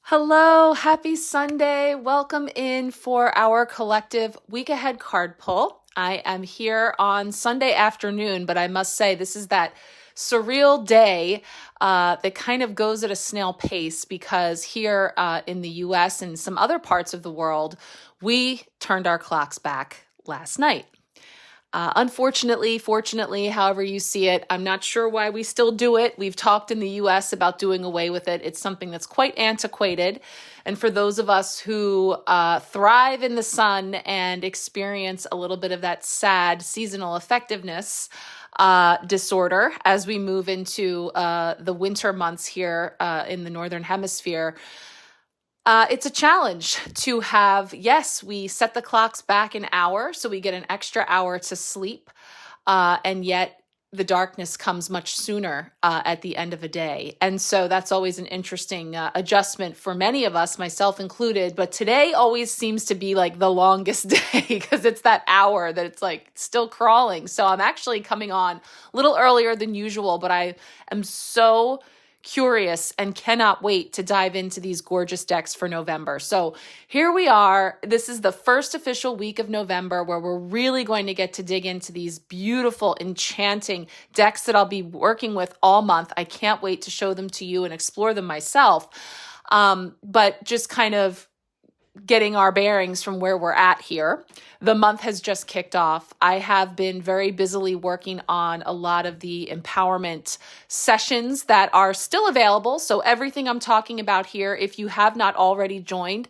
Hello, happy Sunday. Welcome in for our collective week ahead card pull. I am here on Sunday afternoon, but I must say this is that surreal day that kind of goes at a snail pace because here in the US and some other parts of the world, we turned our clocks back last night. Unfortunately, fortunately, however you see it, I'm not sure why we still do it. We've talked in the US about doing away with it. It's something that's quite antiquated. And for those of us who thrive in the sun and experience a little bit of that sad seasonal effectiveness disorder as we move into the winter months here in the Northern Hemisphere, it's a challenge to have, yes, we set the clocks back an hour, so we get an extra hour to sleep, and yet the darkness comes much sooner at the end of a day. And so that's always an interesting adjustment for many of us, myself included. But today always seems to be like the longest day because it's that hour that it's like still crawling. So I'm actually coming on a little earlier than usual, but I am so curious and cannot wait to dive into these gorgeous decks for November. So here we are. This is the first official week of November where we're really going to get to dig into these beautiful, enchanting decks that I'll be working with all month. I can't wait to show them to you and explore them myself. But just kind of getting our bearings from where we're at here. The month has just kicked off. I have been very busily working on a lot of the empowerment sessions that are still available. So everything I'm talking about here, if you have not already joined,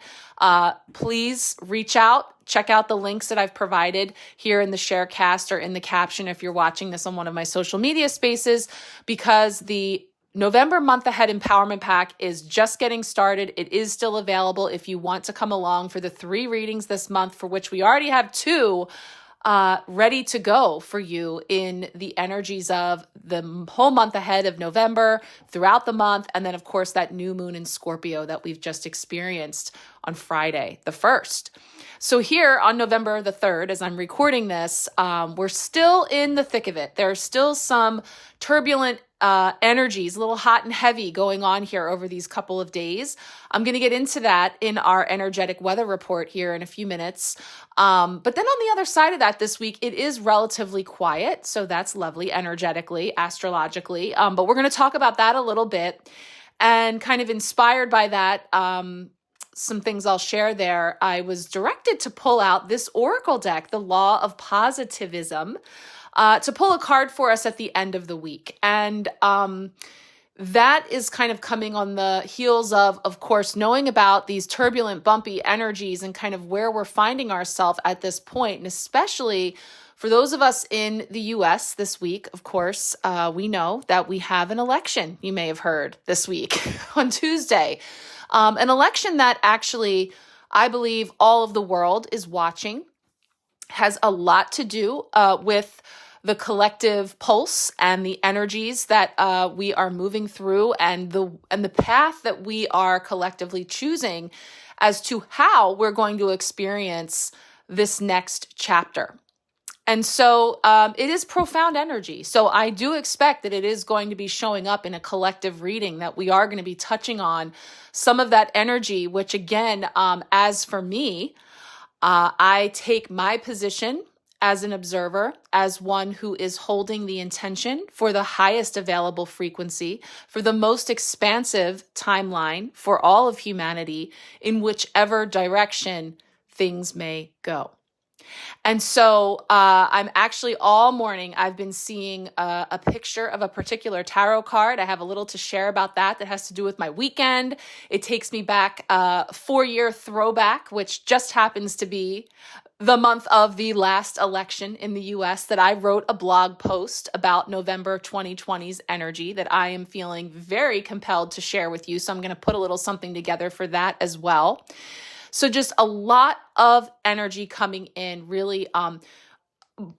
please reach out. Check out the links that I've provided here in the Sharecast or in the caption if you're watching this on one of my social media spaces, because the November Month Ahead Empowerment Pack is just getting started. It is still available if you want to come along for the 3 readings this month, for which we already have 2 ready to go for you in the energies of the whole month ahead of November, throughout the month, and then, of course, that new moon in Scorpio that we've just experienced on Friday, the 1st. So here on November the 3rd, as I'm recording this, we're still in the thick of it. There are still some turbulent energies, a little hot and heavy going on here over these couple of days. I'm going to get into that in our energetic weather report here in a few minutes. But then on the other side of that this week, it is relatively quiet. So that's lovely energetically, astrologically. But we're going to talk about that a little bit, and kind of inspired by that, some things I'll share there. I was directed to pull out this oracle deck, the Law of Positivism, to pull a card for us at the end of the week. And that is kind of coming on the heels of course, knowing about these turbulent, bumpy energies and kind of where we're finding ourselves at this point. And especially for those of us in the US this week, of course, we know that we have an election, you may have heard this week on Tuesday. An election that actually, I believe all of the world is watching, has a lot to do with the collective pulse and the energies that we are moving through, and the path that we are collectively choosing as to how we're going to experience this next chapter. And so it is profound energy. So I do expect that it is going to be showing up in a collective reading, that we are going to be touching on some of that energy, which again, as for me, I take my position as an observer, as one who is holding the intention for the highest available frequency, for the most expansive timeline for all of humanity, in whichever direction things may go. And so I'm actually all morning, I've been seeing a picture of a particular tarot card. I have a little to share about that has to do with my weekend. It takes me back a 4-year throwback, which just happens to be the month of the last election in the US, that I wrote a blog post about November 2020's energy that I am feeling very compelled to share with you. So I'm going to put a little something together for that as well. So just a lot of energy coming in, really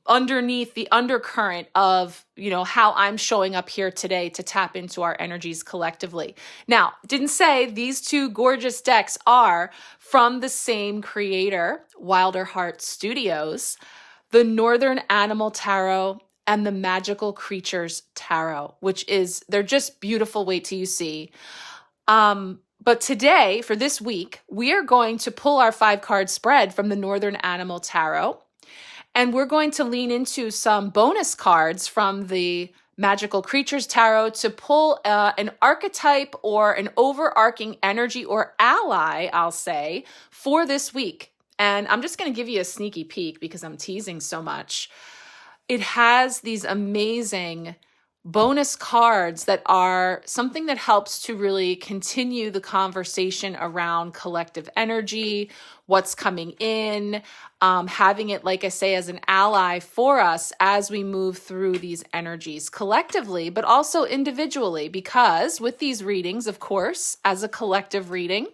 underneath the undercurrent of, how I'm showing up here today to tap into our energies collectively. Now, didn't say these 2 gorgeous decks are from the same creator, Wilder Heart Studios, the Northern Animal Tarot and the Magical Creatures Tarot, they're just beautiful. Wait till you see. But today, for this week, we are going to pull our 5-card spread from the Northern Animal Tarot. And we're going to lean into some bonus cards from the Magical Creatures Tarot to pull an archetype or an overarching energy or ally, I'll say, for this week. And I'm just going to give you a sneaky peek because I'm teasing so much. It has these amazing bonus cards that are something that helps to really continue the conversation around collective energy, what's coming in, having it, like I say, as an ally for us as we move through these energies collectively, but also individually, because with these readings, of course, as a collective reading,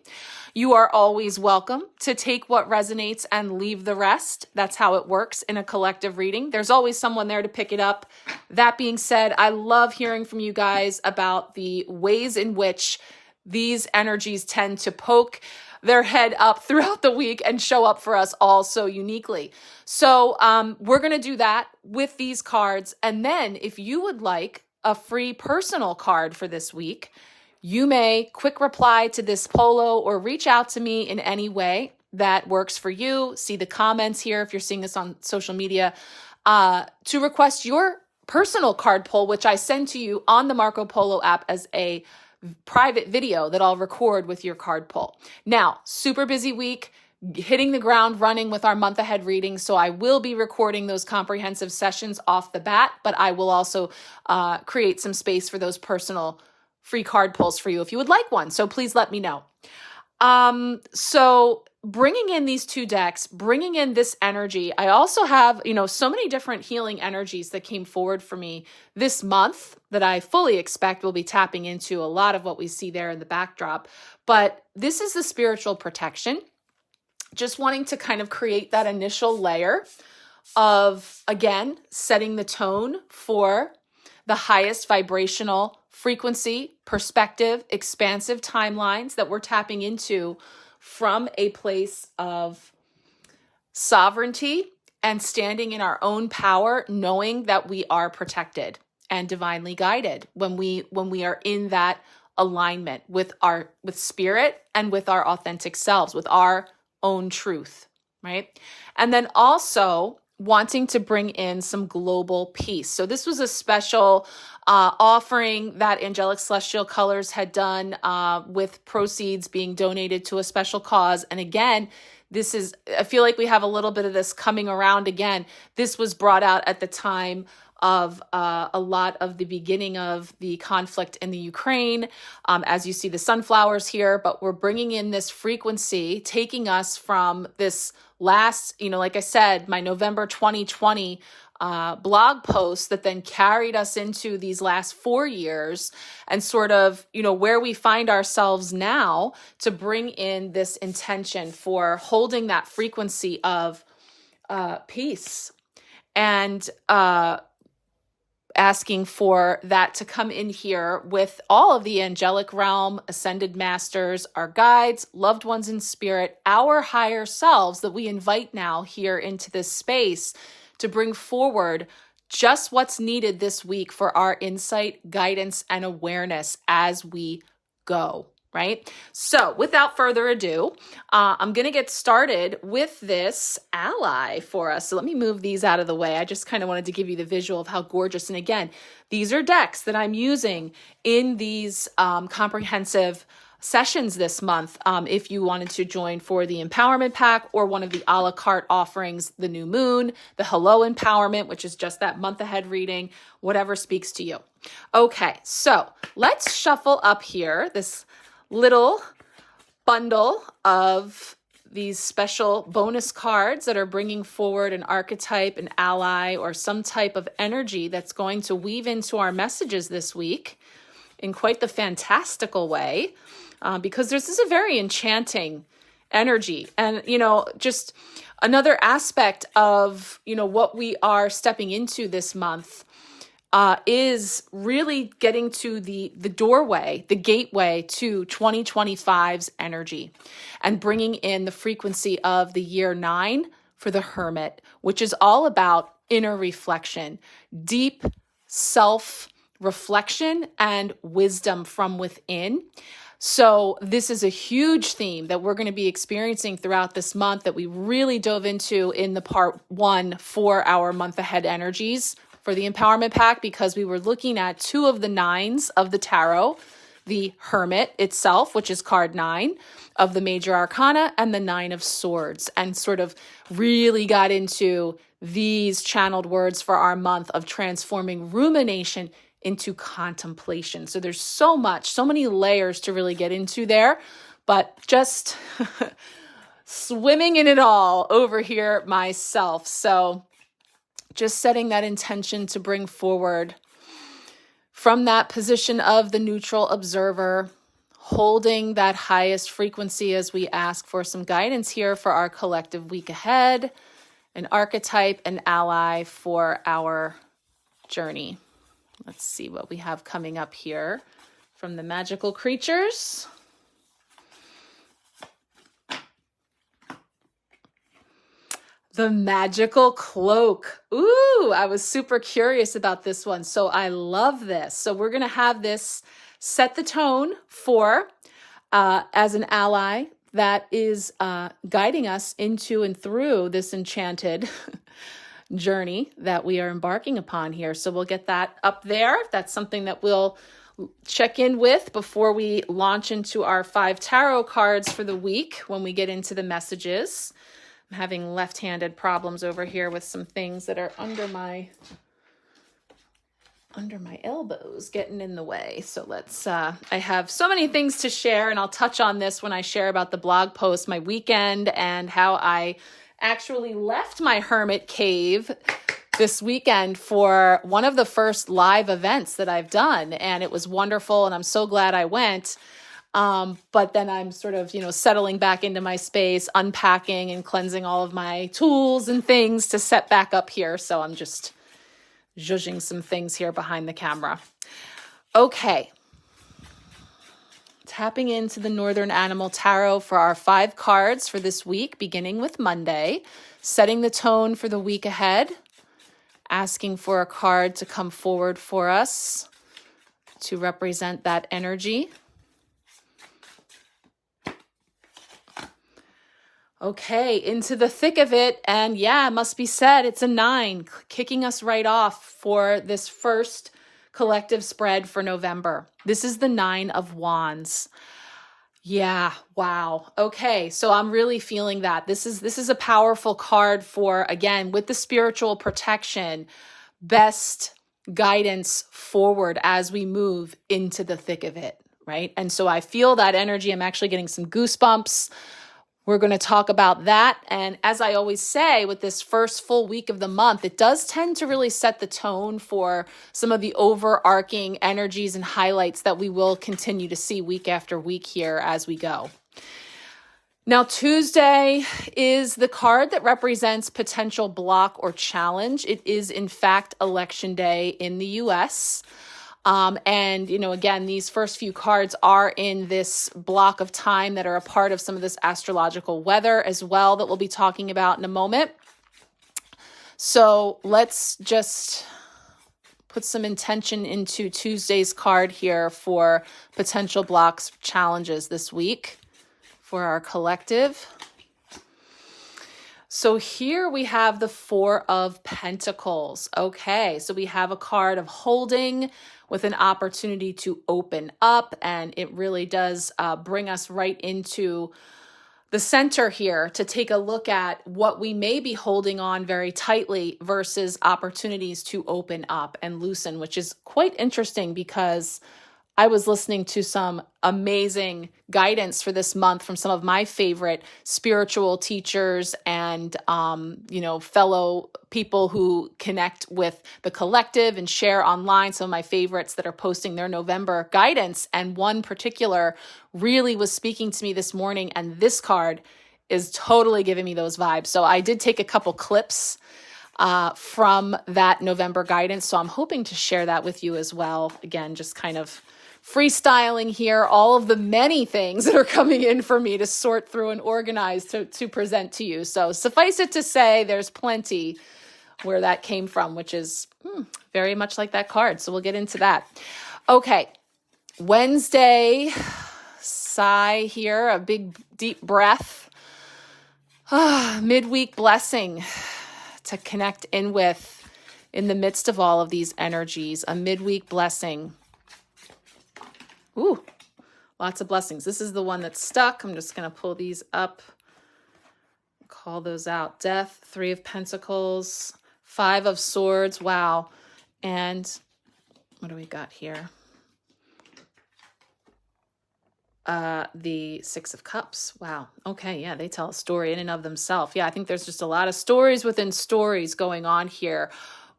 you are always welcome to take what resonates and leave the rest. That's how it works in a collective reading. There's always someone there to pick it up. That being said, I love hearing from you guys about the ways in which these energies tend to poke their head up throughout the week and show up for us all so uniquely. So we're going to do that with these cards. And then if you would like a free personal card for this week, you may quick reply to this polo or reach out to me in any way that works for you. See the comments here if you're seeing this on social media to request your personal card pull, which I send to you on the Marco Polo app as a private video that I'll record with your card pull. Now, super busy week, hitting the ground running with our month ahead reading. So I will be recording those comprehensive sessions off the bat, but I will also create some space for those personal free card pulls for you if you would like one. So please let me know. So bringing in these 2 decks, bringing in this energy, I also have, so many different healing energies that came forward for me this month that I fully expect will be tapping into a lot of what we see there in the backdrop. But this is the spiritual protection. Just wanting to kind of create that initial layer of, again, setting the tone for the highest vibrational frequency, perspective, expansive timelines that we're tapping into from a place of sovereignty and standing in our own power, knowing that we are protected and divinely guided when we are in that alignment with spirit and with our authentic selves, with our own truth, right? And then also wanting to bring in some global peace. So this was a special offering that Angelic Celestial Colors had done with proceeds being donated to a special cause. And again, I feel like we have a little bit of this coming around again. This was brought out at the time of a lot of the beginning of the conflict in the Ukraine, as you see the sunflowers here, but we're bringing in this frequency, taking us from this last, like I said, my November 2020 blog post that then carried us into these last 4 years and sort of, where we find ourselves now to bring in this intention for holding that frequency of peace and asking for that to come in here with all of the angelic realm, ascended masters, our guides, loved ones in spirit, our higher selves that we invite now here into this space to bring forward just what's needed this week for our insight, guidance, and awareness as we go. Right? So without further ado, I'm going to get started with this ally for us. So let me move these out of the way. I just kind of wanted to give you the visual of how gorgeous. And again, these are decks that I'm using in these comprehensive sessions this month. If you wanted to join for the Empowerment Pack or one of the a la carte offerings, the New Moon, the Hello Empowerment, which is just that month ahead reading, whatever speaks to you. Okay, so let's shuffle up here this little bundle of these special bonus cards that are bringing forward an archetype, an ally, or some type of energy that's going to weave into our messages this week in quite the fantastical way, because this is a very enchanting energy. And, just another aspect of, what we are stepping into this month is really getting to the doorway, the gateway to 2025's energy and bringing in the frequency of the year 9 for the Hermit, which is all about inner reflection, deep self-reflection and wisdom from within. So this is a huge theme that we're going to be experiencing throughout this month that we really dove into in the part 1 for our month ahead energies for the Empowerment Pack, because we were looking at 2 of the 9s of the tarot, the Hermit itself, which is card 9 of the major arcana, and the 9 of Swords, and sort of really got into these channeled words for our month of transforming rumination into contemplation. So there's so many layers to really get into there, but just swimming in it all over here myself. So just setting that intention to bring forward from that position of the neutral observer, holding that highest frequency as we ask for some guidance here for our collective week ahead, an archetype, an ally for our journey. Let's see what we have coming up here from the magical creatures. The magical cloak. Ooh, I was super curious about this one. So I love this. So we're going to have this set the tone for as an ally that is guiding us into and through this enchanted journey that we are embarking upon here. So we'll get that up there. That's something that we'll check in with before we launch into our 5 tarot cards for the week when we get into the messages. I'm having left-handed problems over here with some things that are under my elbows getting in the way. So let's, I have so many things to share, and I'll touch on this when I share about the blog post, my weekend, and how I actually left my hermit cave this weekend for one of the first live events that I've done. And it was wonderful, and I'm so glad I went. But then I'm sort of, settling back into my space, unpacking and cleansing all of my tools and things to set back up here. So I'm just zhuzhing some things here behind the camera. Okay. Tapping into the Northern Animal Tarot for our 5 cards for this week, beginning with Monday, setting the tone for the week ahead, asking for a card to come forward for us to represent that energy. Okay, into the thick of it, and yeah, it must be said, it's a 9, kicking us right off for this first collective spread for November. This is the 9 of Wands. Yeah, wow. Okay, so I'm really feeling that. This is a powerful card for, again, with the spiritual protection, best guidance forward as we move into the thick of it, right? And so I feel that energy. I'm actually getting some goosebumps. We're going to talk about that. And as I always say, with this first full week of the month, it does tend to really set the tone for some of the overarching energies and highlights that we will continue to see week after week here as we go. Now, Tuesday is the card that represents potential block or challenge. It is, in fact, Election Day in the U.S., and, again, these first few cards are in this block of time that are a part of some of this astrological weather as well that we'll be talking about in a moment. So let's just put some intention into Tuesday's card here for potential blocks, challenges this week for our collective. So here we have the 4 of Pentacles. Okay, so we have a card of holding with an opportunity to open up, and it really does bring us right into the center here to take a look at what we may be holding on very tightly versus opportunities to open up and loosen, which is quite interesting because I was listening to some amazing guidance for this month from some of my favorite spiritual teachers and, fellow people who connect with the collective and share online, some of my favorites that are posting their November guidance. And one particular really was speaking to me this morning, and this card is totally giving me those vibes. So I did take a couple clips from that November guidance. So I'm hoping to share that with you as well. Again, just kind of freestyling here, all of the many things that are coming in for me to sort through and organize to present to you. So suffice it to say, there's plenty where that came from, which is very much like that card. So we'll get into that. Okay, Wednesday, sigh here, a big deep breath. Midweek blessing to connect in with in the midst of all of these energies, a midweek blessing. Ooh, lots of blessings. This is the one that's stuck. I'm just going to pull these up, call those out. Death, 3 of Pentacles, 5 of Swords. Wow. And what do we got here? The 6 of Cups. Wow. Okay. Yeah. They tell a story in and of themselves. Yeah. I think there's just a lot of stories within stories going on here.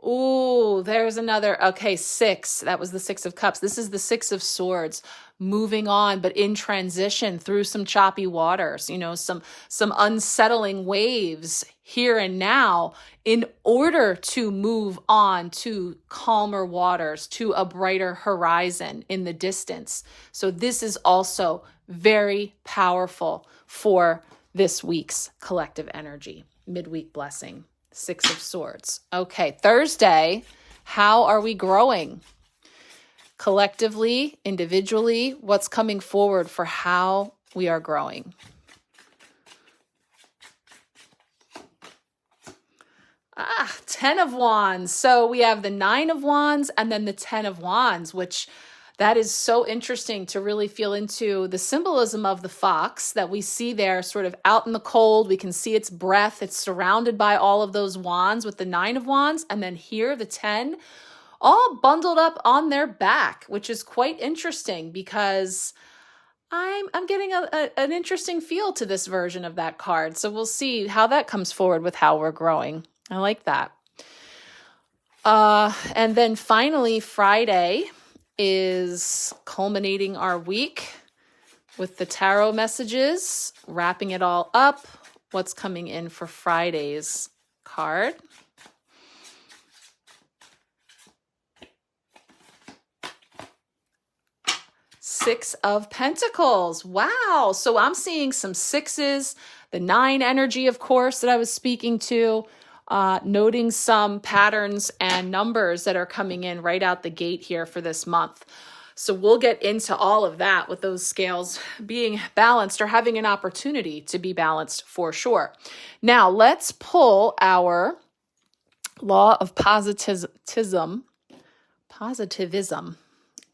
Ooh, there's another. Okay. 6. That was the 6 of Cups. This is the 6 of Swords, moving on, but in transition through some choppy waters, some unsettling waves here and now in order to move on to calmer waters, to a brighter horizon in the distance. So this is also very powerful for this week's collective energy, midweek blessing, 6 of Swords. Okay, Thursday, how are we growing? Collectively, individually, what's coming forward for how we are growing? Ah, 10 of Wands. So we have the 9 of Wands and then the 10 of Wands, which that is so interesting to really feel into the symbolism of the fox that we see there sort of out in the cold. We can see its breath. It's surrounded by all of those wands with the 9 of Wands. And then here, the 10, all bundled up on their back, which is quite interesting because I'm getting an interesting feel to this version of that card. So we'll see how that comes forward with how we're growing. I like that. And then finally, Friday is culminating our week with the tarot messages, wrapping it all up. What's coming in for Friday's card? Six of Pentacles. Wow. So I'm seeing some 6s, the 9 energy, of course, that I was speaking to, noting some patterns and numbers that are coming in right out the gate here for this month. So we'll get into all of that with those scales being balanced or having an opportunity to be balanced for sure. Now let's pull our Law of Positivism.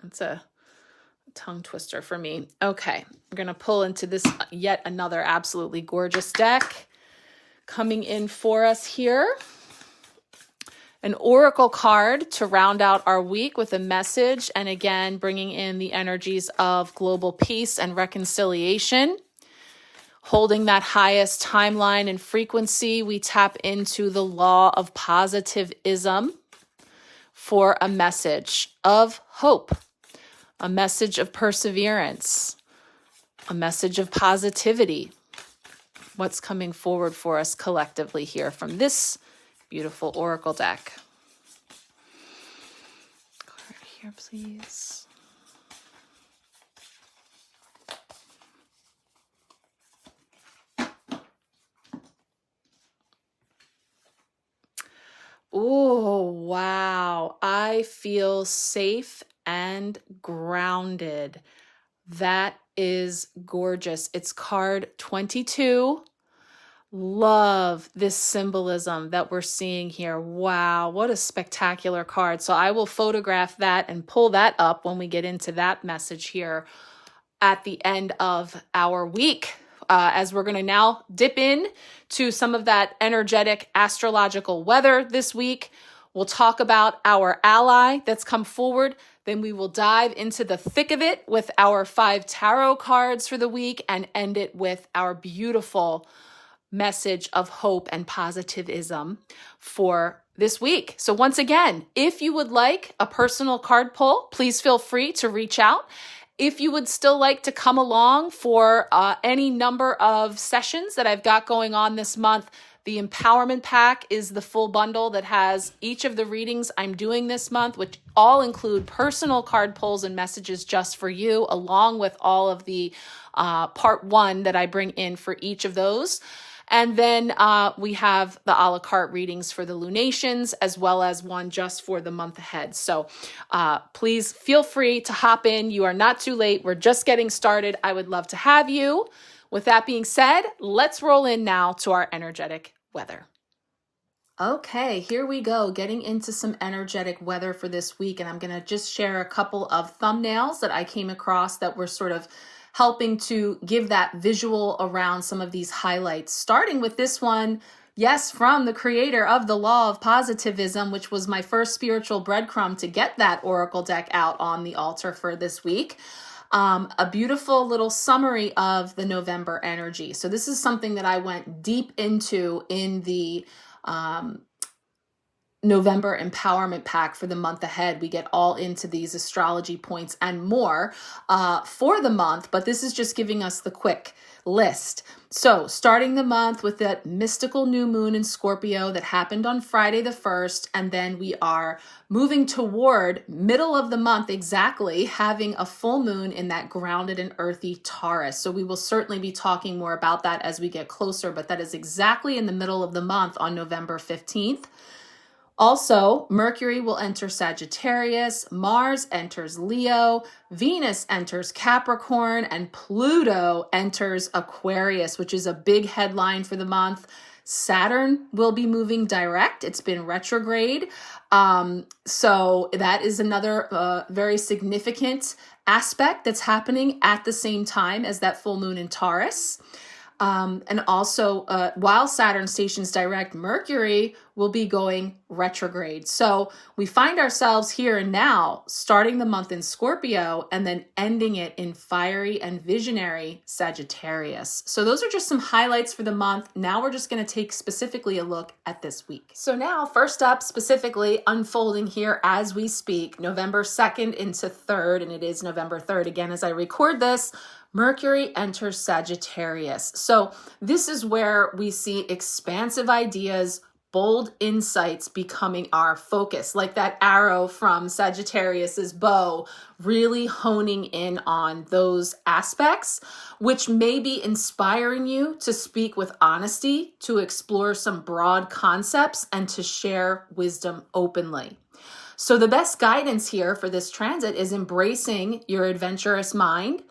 That's a tongue twister for me. Okay, we're going to pull into this yet another absolutely gorgeous deck coming in for us here. An oracle card to round out our week with a message, and again, bringing in the energies of global peace and reconciliation. Holding that highest timeline and frequency, we tap into the Law of Positivism for a message of hope, a message of perseverance, a message of positivity. What's coming forward for us collectively here from this beautiful oracle deck? Card here, please. Oh, wow. I feel safe and grounded. That is gorgeous. It's card 22. Love this symbolism that we're seeing here. Wow, what a spectacular card. So I will photograph that and pull that up when we get into that message here at the end of our week. As we're going to now dip in to some of that energetic astrological weather this week. We'll talk about our ally that's come forward. Then we will dive into the thick of it with our 5 tarot cards for the week and end it with our beautiful message of hope and positivism for this week. So once again, if you would like a personal card pull, please feel free to reach out. If you would still like to come along for any number of sessions that I've got going on this month, the Empowerment Pack is the full bundle that has each of the readings I'm doing this month, which all include personal card pulls and messages just for you, along with all of the part 1 that I bring in for each of those. And then we have the a la carte readings for the lunations, as well as one just for the month ahead. So please feel free to hop in. You are not too late. We're just getting started. I would love to have you. With that being said, let's roll in now to our energetic weather. Okay, here we go, getting into some energetic weather for this week. And I'm going to just share a couple of thumbnails that I came across that were sort of helping to give that visual around some of these highlights, starting with this one. Yes, from the creator of the Law of Positivism, which was my first spiritual breadcrumb to get that oracle deck out on the altar for this week. A beautiful little summary of the November energy. So this is something that I went deep into in the November Empowerment Pack for the month ahead. We get all into these astrology points and more for the month, but this is just giving us the quick list. So starting the month with that mystical new moon in Scorpio that happened on Friday the 1st, and then we are moving toward middle of the month exactly, having a full moon in that grounded and earthy Taurus. So we will certainly be talking more about that as we get closer, but that is exactly in the middle of the month on November 15th. Also, Mercury will enter Sagittarius, Mars enters Leo, Venus enters Capricorn, and Pluto enters Aquarius, which is a big headline for the month. Saturn will be moving direct. It's been retrograde. So that is another very significant aspect that's happening at the same time as that full moon in Taurus. And also, while Saturn stations direct, Mercury will be going retrograde. So we find ourselves here and now, starting the month in Scorpio and then ending it in fiery and visionary Sagittarius. So those are just some highlights for the month. Now we're just going to take specifically a look at this week. So now, first up, specifically unfolding here as we speak, November 2nd into 3rd, and it is November 3rd again as I record this. Mercury enters Sagittarius. So this is where we see expansive ideas, bold insights becoming our focus, like that arrow from Sagittarius's bow, really honing in on those aspects, which may be inspiring you to speak with honesty, to explore some broad concepts, and to share wisdom openly. So the best guidance here for this transit is embracing your adventurous mind.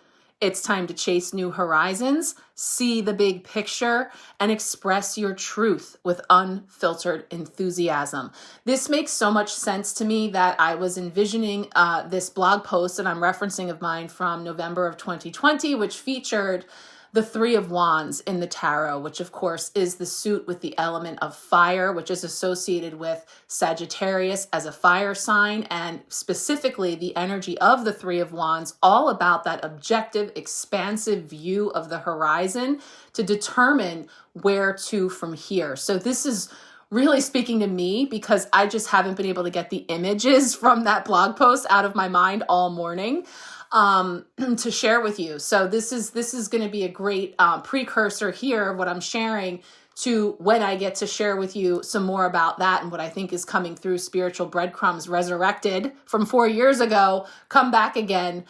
It's time to chase new horizons, see the big picture, and express your truth with unfiltered enthusiasm. This makes so much sense to me that I was envisioning this blog post that I'm referencing of mine from November of 2020, which featured the Three of Wands in the tarot, which of course is the suit with the element of fire, which is associated with Sagittarius as a fire sign, and specifically the energy of the Three of Wands, all about that objective, expansive view of the horizon to determine where to from here. So this is really speaking to me because I just haven't been able to get the images from that blog post out of my mind all morning to share with you. So this is going to be a great precursor here, what I'm sharing, to when I get to share with you some more about that and what I think is coming through Spiritual Breadcrumbs Resurrected from 4 years ago, come back again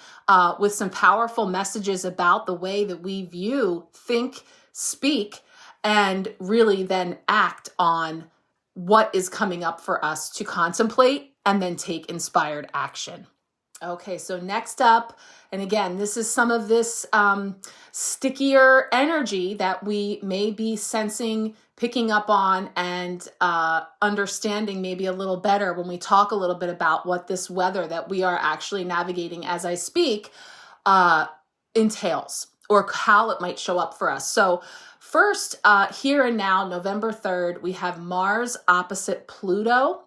with some powerful messages about the way that we view, think, speak, and really then act on what is coming up for us to contemplate and then take inspired action. Okay, so next up, and again, this is some of this stickier energy that we may be sensing, picking up on, and understanding maybe a little better when we talk a little bit about what this weather that we are actually navigating as I speak entails, or how it might show up for us. So first, here and now, November 3rd, we have Mars opposite Pluto.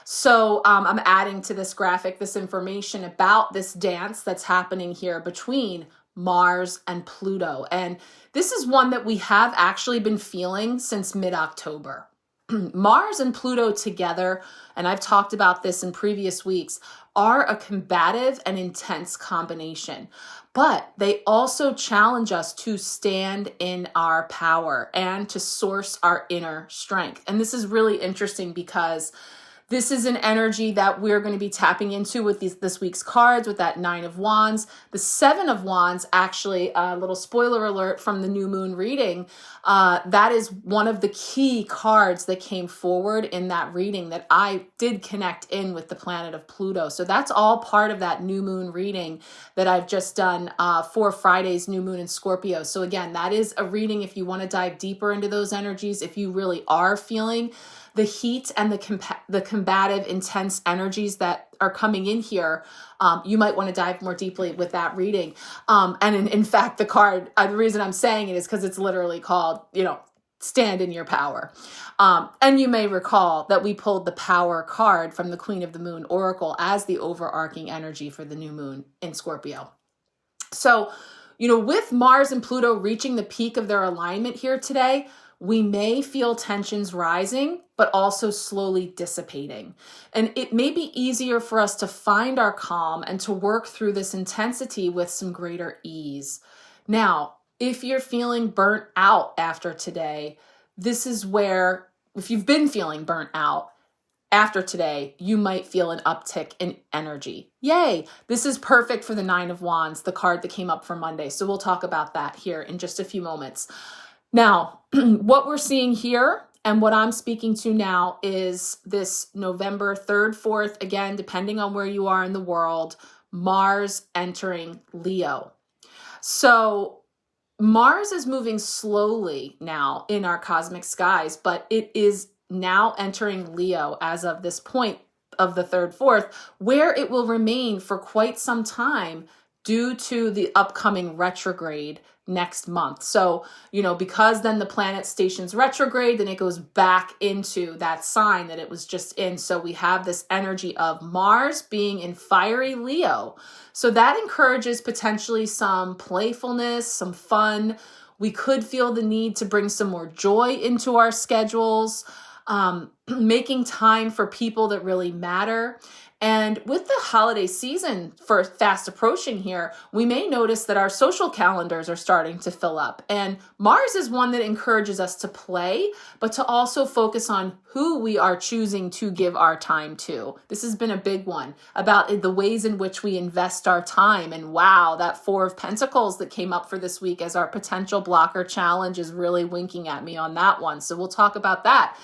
So I'm adding to this graphic this information about this dance that's happening here between Mars and Pluto. And this is one that we have actually been feeling since mid-October. Mars and Pluto together, and I've talked about this in previous weeks, are a combative and intense combination. But they also challenge us to stand in our power and to source our inner strength. And this is really interesting because This is an energy that we're going to be tapping into with this week's cards, with that 9 of Wands. The 7 of Wands, actually, a little spoiler alert from the new moon reading, that is one of the key cards that came forward in that reading that I did connect in with the planet of Pluto. So that's all part of that new moon reading that I've just done for Friday's new moon in Scorpio. So again, that is a reading if you want to dive deeper into those energies, if you really are feeling the heat and the combative, intense energies that are coming in here, you might want to dive more deeply with that reading. And in fact, the card, the reason I'm saying it is because it's literally called, Stand in Your Power. And you may recall that we pulled the Power card from the Queen of the Moon Oracle as the overarching energy for the new moon in Scorpio. So, with Mars and Pluto reaching the peak of their alignment here today, we may feel tensions rising, but also slowly dissipating. And it may be easier for us to find our calm and to work through this intensity with some greater ease. Now, if you're feeling burnt out after today, this is where, if you've been feeling burnt out after today, you might feel an uptick in energy. Yay! This is perfect for the 9 of Wands, the card that came up for Monday. So we'll talk about that here in just a few moments. Now, what we're seeing here and what I'm speaking to now is this November 3rd, 4th, again, depending on where you are in the world, Mars entering Leo. So Mars is moving slowly now in our cosmic skies, but it is now entering Leo as of this point of the 3rd, 4th, where it will remain for quite some time due to the upcoming retrograde next month. So, because then the planet stations retrograde, then it goes back into that sign that it was just in. So we have this energy of Mars being in fiery Leo. So that encourages potentially some playfulness, some fun. We could feel the need to bring some more joy into our schedules, making time for people that really matter. And with the holiday season fast approaching here, we may notice that our social calendars are starting to fill up. And Mars is one that encourages us to play, but to also focus on who we are choosing to give our time to. This has been a big one about the ways in which we invest our time. And wow, that 4 of Pentacles that came up for this week as our potential blocker challenge is really winking at me on that one. So we'll talk about that.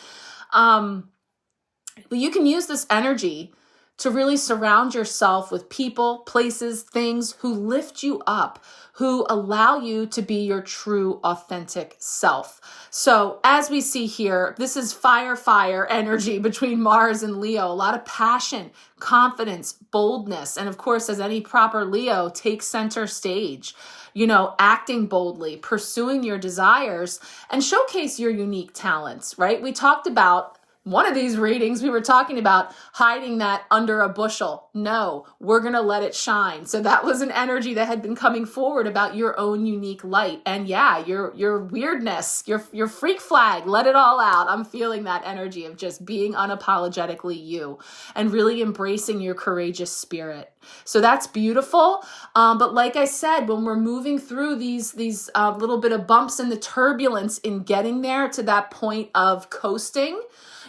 But you can use this energy to really surround yourself with people, places, things who lift you up, who allow you to be your true, authentic self. So as we see here, this is fire energy between Mars and Leo, a lot of passion, confidence, boldness, and of course, as any proper Leo, take center stage. Acting boldly, pursuing your desires, and showcase your unique talents, right? We talked about one of these readings, we were talking about hiding that under a bushel. No, we're going to let it shine. So that was an energy that had been coming forward about your own unique light. And yeah, your weirdness, your freak flag, let it all out. I'm feeling that energy of just being unapologetically you and really embracing your courageous spirit. So that's beautiful. But like I said, when we're moving through these little bit of bumps in the turbulence in getting there to that point of coasting,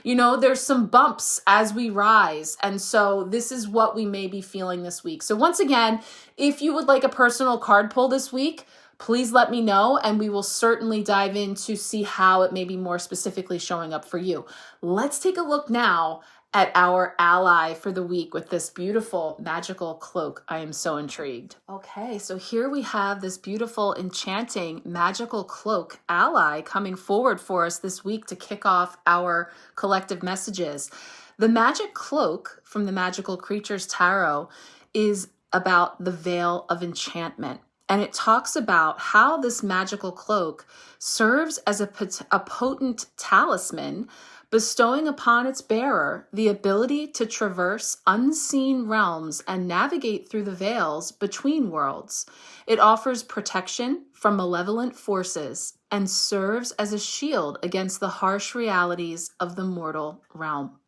there's some bumps as we rise. And so this is what we may be feeling this week. So once again, if you would like a personal card pull this week, please let me know, and we will certainly dive in to see how it may be more specifically showing up for you. Let's take a look now at our ally for the week with this beautiful magical cloak. I am so intrigued. Okay, so here we have this beautiful, enchanting magical cloak ally coming forward for us this week to kick off our collective messages. The magic cloak from the Magical Creatures Tarot is about the veil of enchantment. And it talks about how this magical cloak serves as a potent talisman, bestowing upon its bearer the ability to traverse unseen realms and navigate through the veils between worlds. It offers protection from malevolent forces and serves as a shield against the harsh realities of the mortal realm.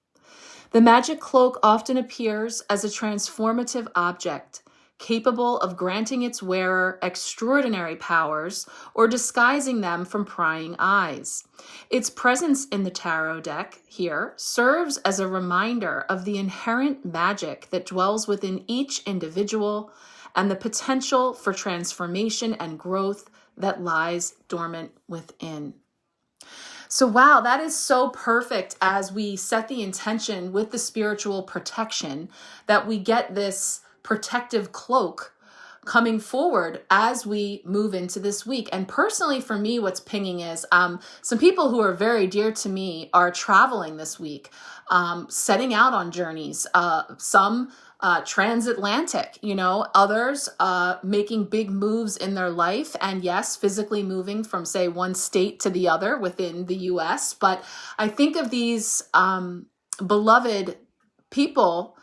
The magic cloak often appears as a transformative object, capable of granting its wearer extraordinary powers or disguising them from prying eyes. Its presence in the tarot deck here serves as a reminder of the inherent magic that dwells within each individual and the potential for transformation and growth that lies dormant within. So wow, that is so perfect as we set the intention with the spiritual protection that we get this protective cloak coming forward as we move into this week. And personally for me, what's pinging is some people who are very dear to me are traveling this week, setting out on journeys, some transatlantic, others making big moves in their life. And yes, physically moving from, say, one state to the other within the US. But I think of these beloved people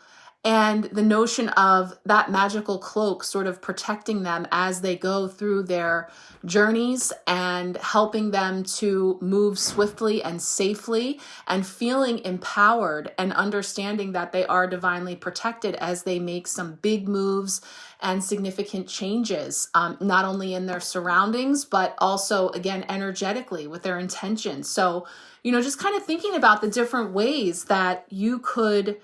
and the notion of that magical cloak sort of protecting them as they go through their journeys and helping them to move swiftly and safely and feeling empowered and understanding that they are divinely protected as they make some big moves and significant changes, not only in their surroundings, but also, again, energetically with their intentions. So, just kind of thinking about the different ways that you could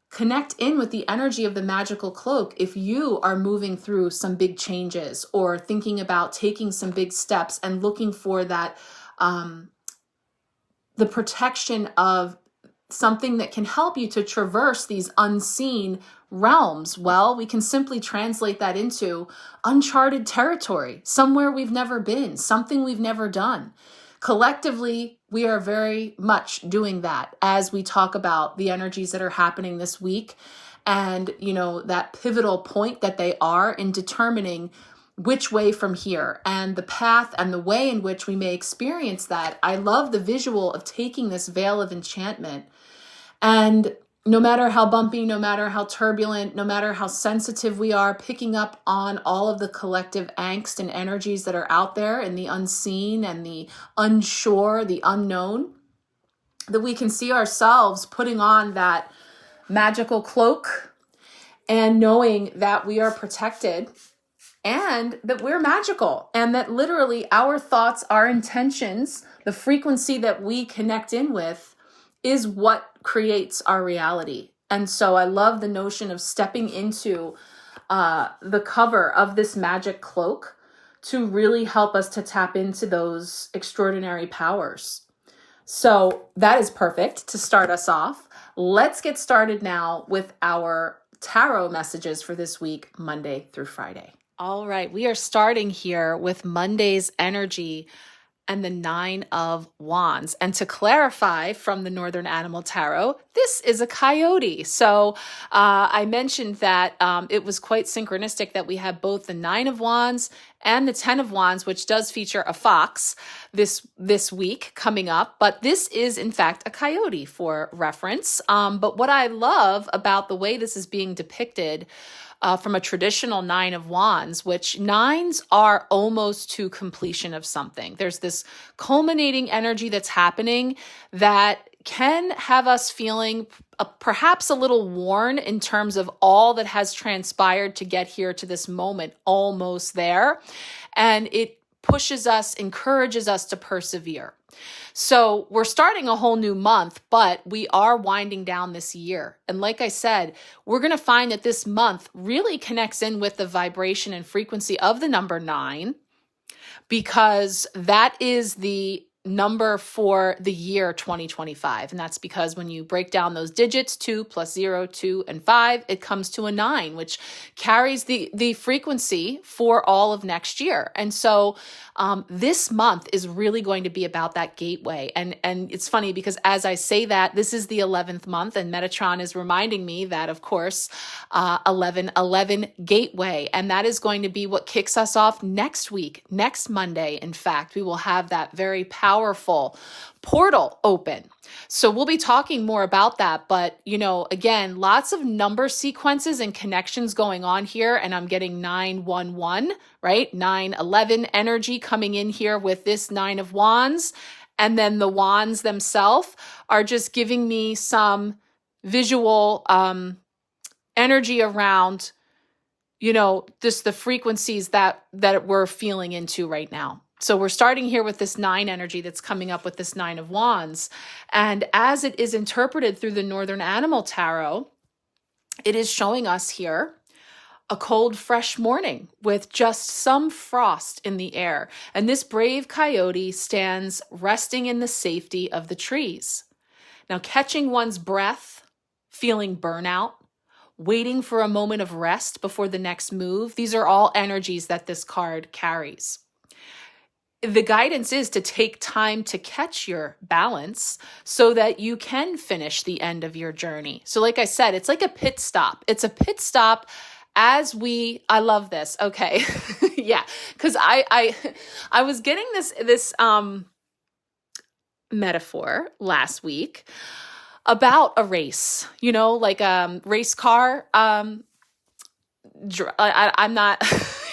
connect in with the energy of the magical cloak if you are moving through some big changes or thinking about taking some big steps and looking for that, the protection of something that can help you to traverse these unseen realms. Well, we can simply translate that into uncharted territory, somewhere we've never been, something we've never done. Collectively, we are very much doing that as we talk about the energies that are happening this week and, that pivotal point that they are in determining which way from here and the path and the way in which we may experience that. I love the visual of taking this veil of enchantment and no matter how bumpy, no matter how turbulent, no matter how sensitive we are, picking up on all of the collective angst and energies that are out there in the unseen and the unsure, the unknown, that we can see ourselves putting on that magical cloak and knowing that we are protected and that we're magical and that literally our thoughts, our intentions, the frequency that we connect in with is what creates our reality. And so I love the notion of stepping into the cover of this magic cloak to really help us to tap into those extraordinary powers. So that is perfect to start us off. Let's get started now with our tarot messages for this week, Monday through Friday. All right, we are starting here with Monday's energy and the 9 of Wands. And to clarify from the Northern Animal Tarot, this is a coyote. So I mentioned that it was quite synchronistic that we have both the 9 of Wands and the 10 of Wands, which does feature a fox this week coming up. But this is, in fact, a coyote for reference. But what I love about the way this is being depicted from a traditional 9 of Wands, which 9s are almost to completion of something. There's this culminating energy that's happening that can have us feeling perhaps a little worn in terms of all that has transpired to get here to this moment, almost there. And it pushes us, encourages us to persevere. So we're starting a whole new month, but we are winding down this year. And like I said, we're going to find that this month really connects in with the vibration and frequency of the number 9, because that is the number for the year 2025. And that's because when you break down those digits, 2 plus 0, 2, and 5, it comes to a 9, which carries the frequency for all of next year. And so this month is really going to be about that gateway. And it's funny because as I say that, this is the 11th month, and Metatron is reminding me that, of course, 11 gateway. And that is going to be what kicks us off next week, next Monday. In fact, we will have that very powerful portal open. So we'll be talking more about that. But, again, lots of number sequences and connections going on here. And I'm getting 911, right? 911 energy coming in here with this 9 of Wands. And then the wands themselves are just giving me some visual energy around, just the frequencies that we're feeling into right now. So we're starting here with this 9 energy that's coming up with this 9 of Wands. And as it is interpreted through the Northern Animal Tarot, it is showing us here a cold, fresh morning with just some frost in the air. And this brave coyote stands resting in the safety of the trees. Now, catching one's breath, feeling burnout, waiting for a moment of rest before the next move, these are all energies that this card carries. The guidance is to take time to catch your balance so that you can finish the end of your journey. So like I said, it's like a pit stop. It's a pit stop I love this. Okay. Yeah. Cause I was getting this metaphor last week about a race, like race car. I'm not,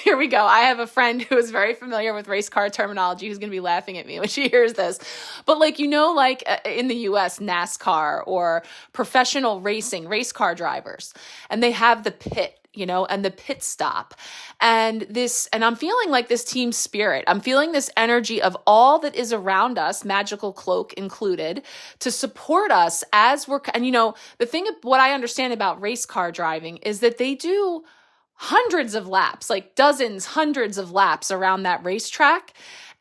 here we go. I have a friend who is very familiar with race car terminology who's going to be laughing at me when she hears this. But like in the US, NASCAR or professional racing, race car drivers, and they have the pit, and the pit stop. And I'm feeling like this team spirit. I'm feeling this energy of all that is around us, magical cloak included, to support us as we're, and the thing of what I understand about race car driving is that they do hundreds of laps, like dozens, hundreds of laps around that racetrack.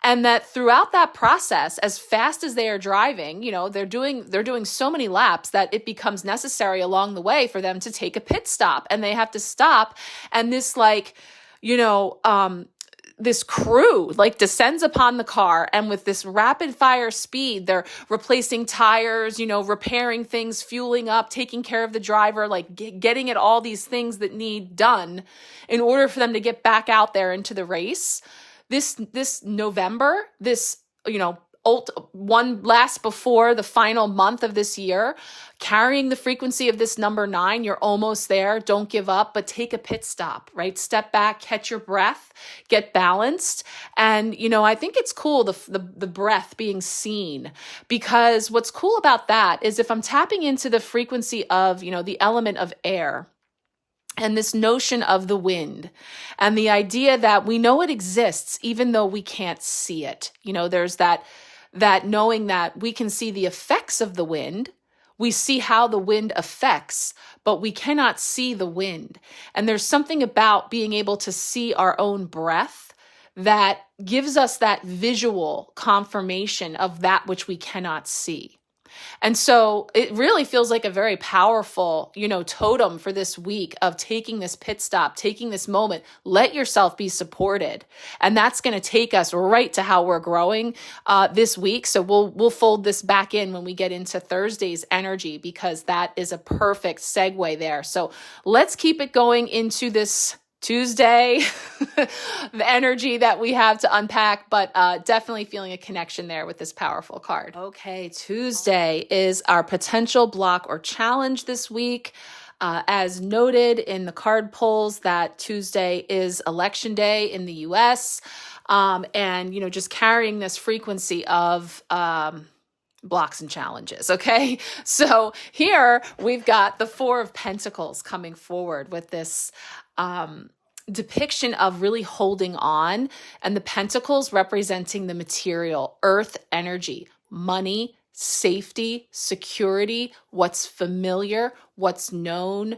And that throughout that process, as fast as they are driving, they're doing so many laps that it becomes necessary along the way for them to take a pit stop, and they have to stop. And this this crew descends upon the car, and with this rapid fire speed, they're replacing tires, repairing things, fueling up, taking care of the driver, getting at all these things that need done in order for them to get back out there into the race. This November, one last before the final month of this year, carrying the frequency of this number 9, you're almost there. Don't give up, but take a pit stop, right? Step back, catch your breath, get balanced. And, I think it's cool, the breath being seen, because what's cool about that is if I'm tapping into the frequency of, the element of air, and this notion of the wind and the idea that we know it exists even though we can't see it. There's that knowing that we can see the effects of the wind. We see how the wind affects, but we cannot see the wind. And there's something about being able to see our own breath that gives us that visual confirmation of that which we cannot see. And so it really feels like a very powerful, totem for this week of taking this pit stop, taking this moment, let yourself be supported. And that's going to take us right to how we're growing this week. So we'll fold this back in when we get into Thursday's energy, because that is a perfect segue there. So let's keep it going into this Tuesday, the energy that we have to unpack, but definitely feeling a connection there with this powerful card. Okay, Tuesday is our potential block or challenge this week. As noted in the card pulls, that Tuesday is election day in the US, and just carrying this frequency of blocks and challenges. Okay. So here we've got the 4 of Pentacles coming forward with this depiction of really holding on, and the pentacles representing the material, earth energy, money, safety, security, what's familiar, what's known,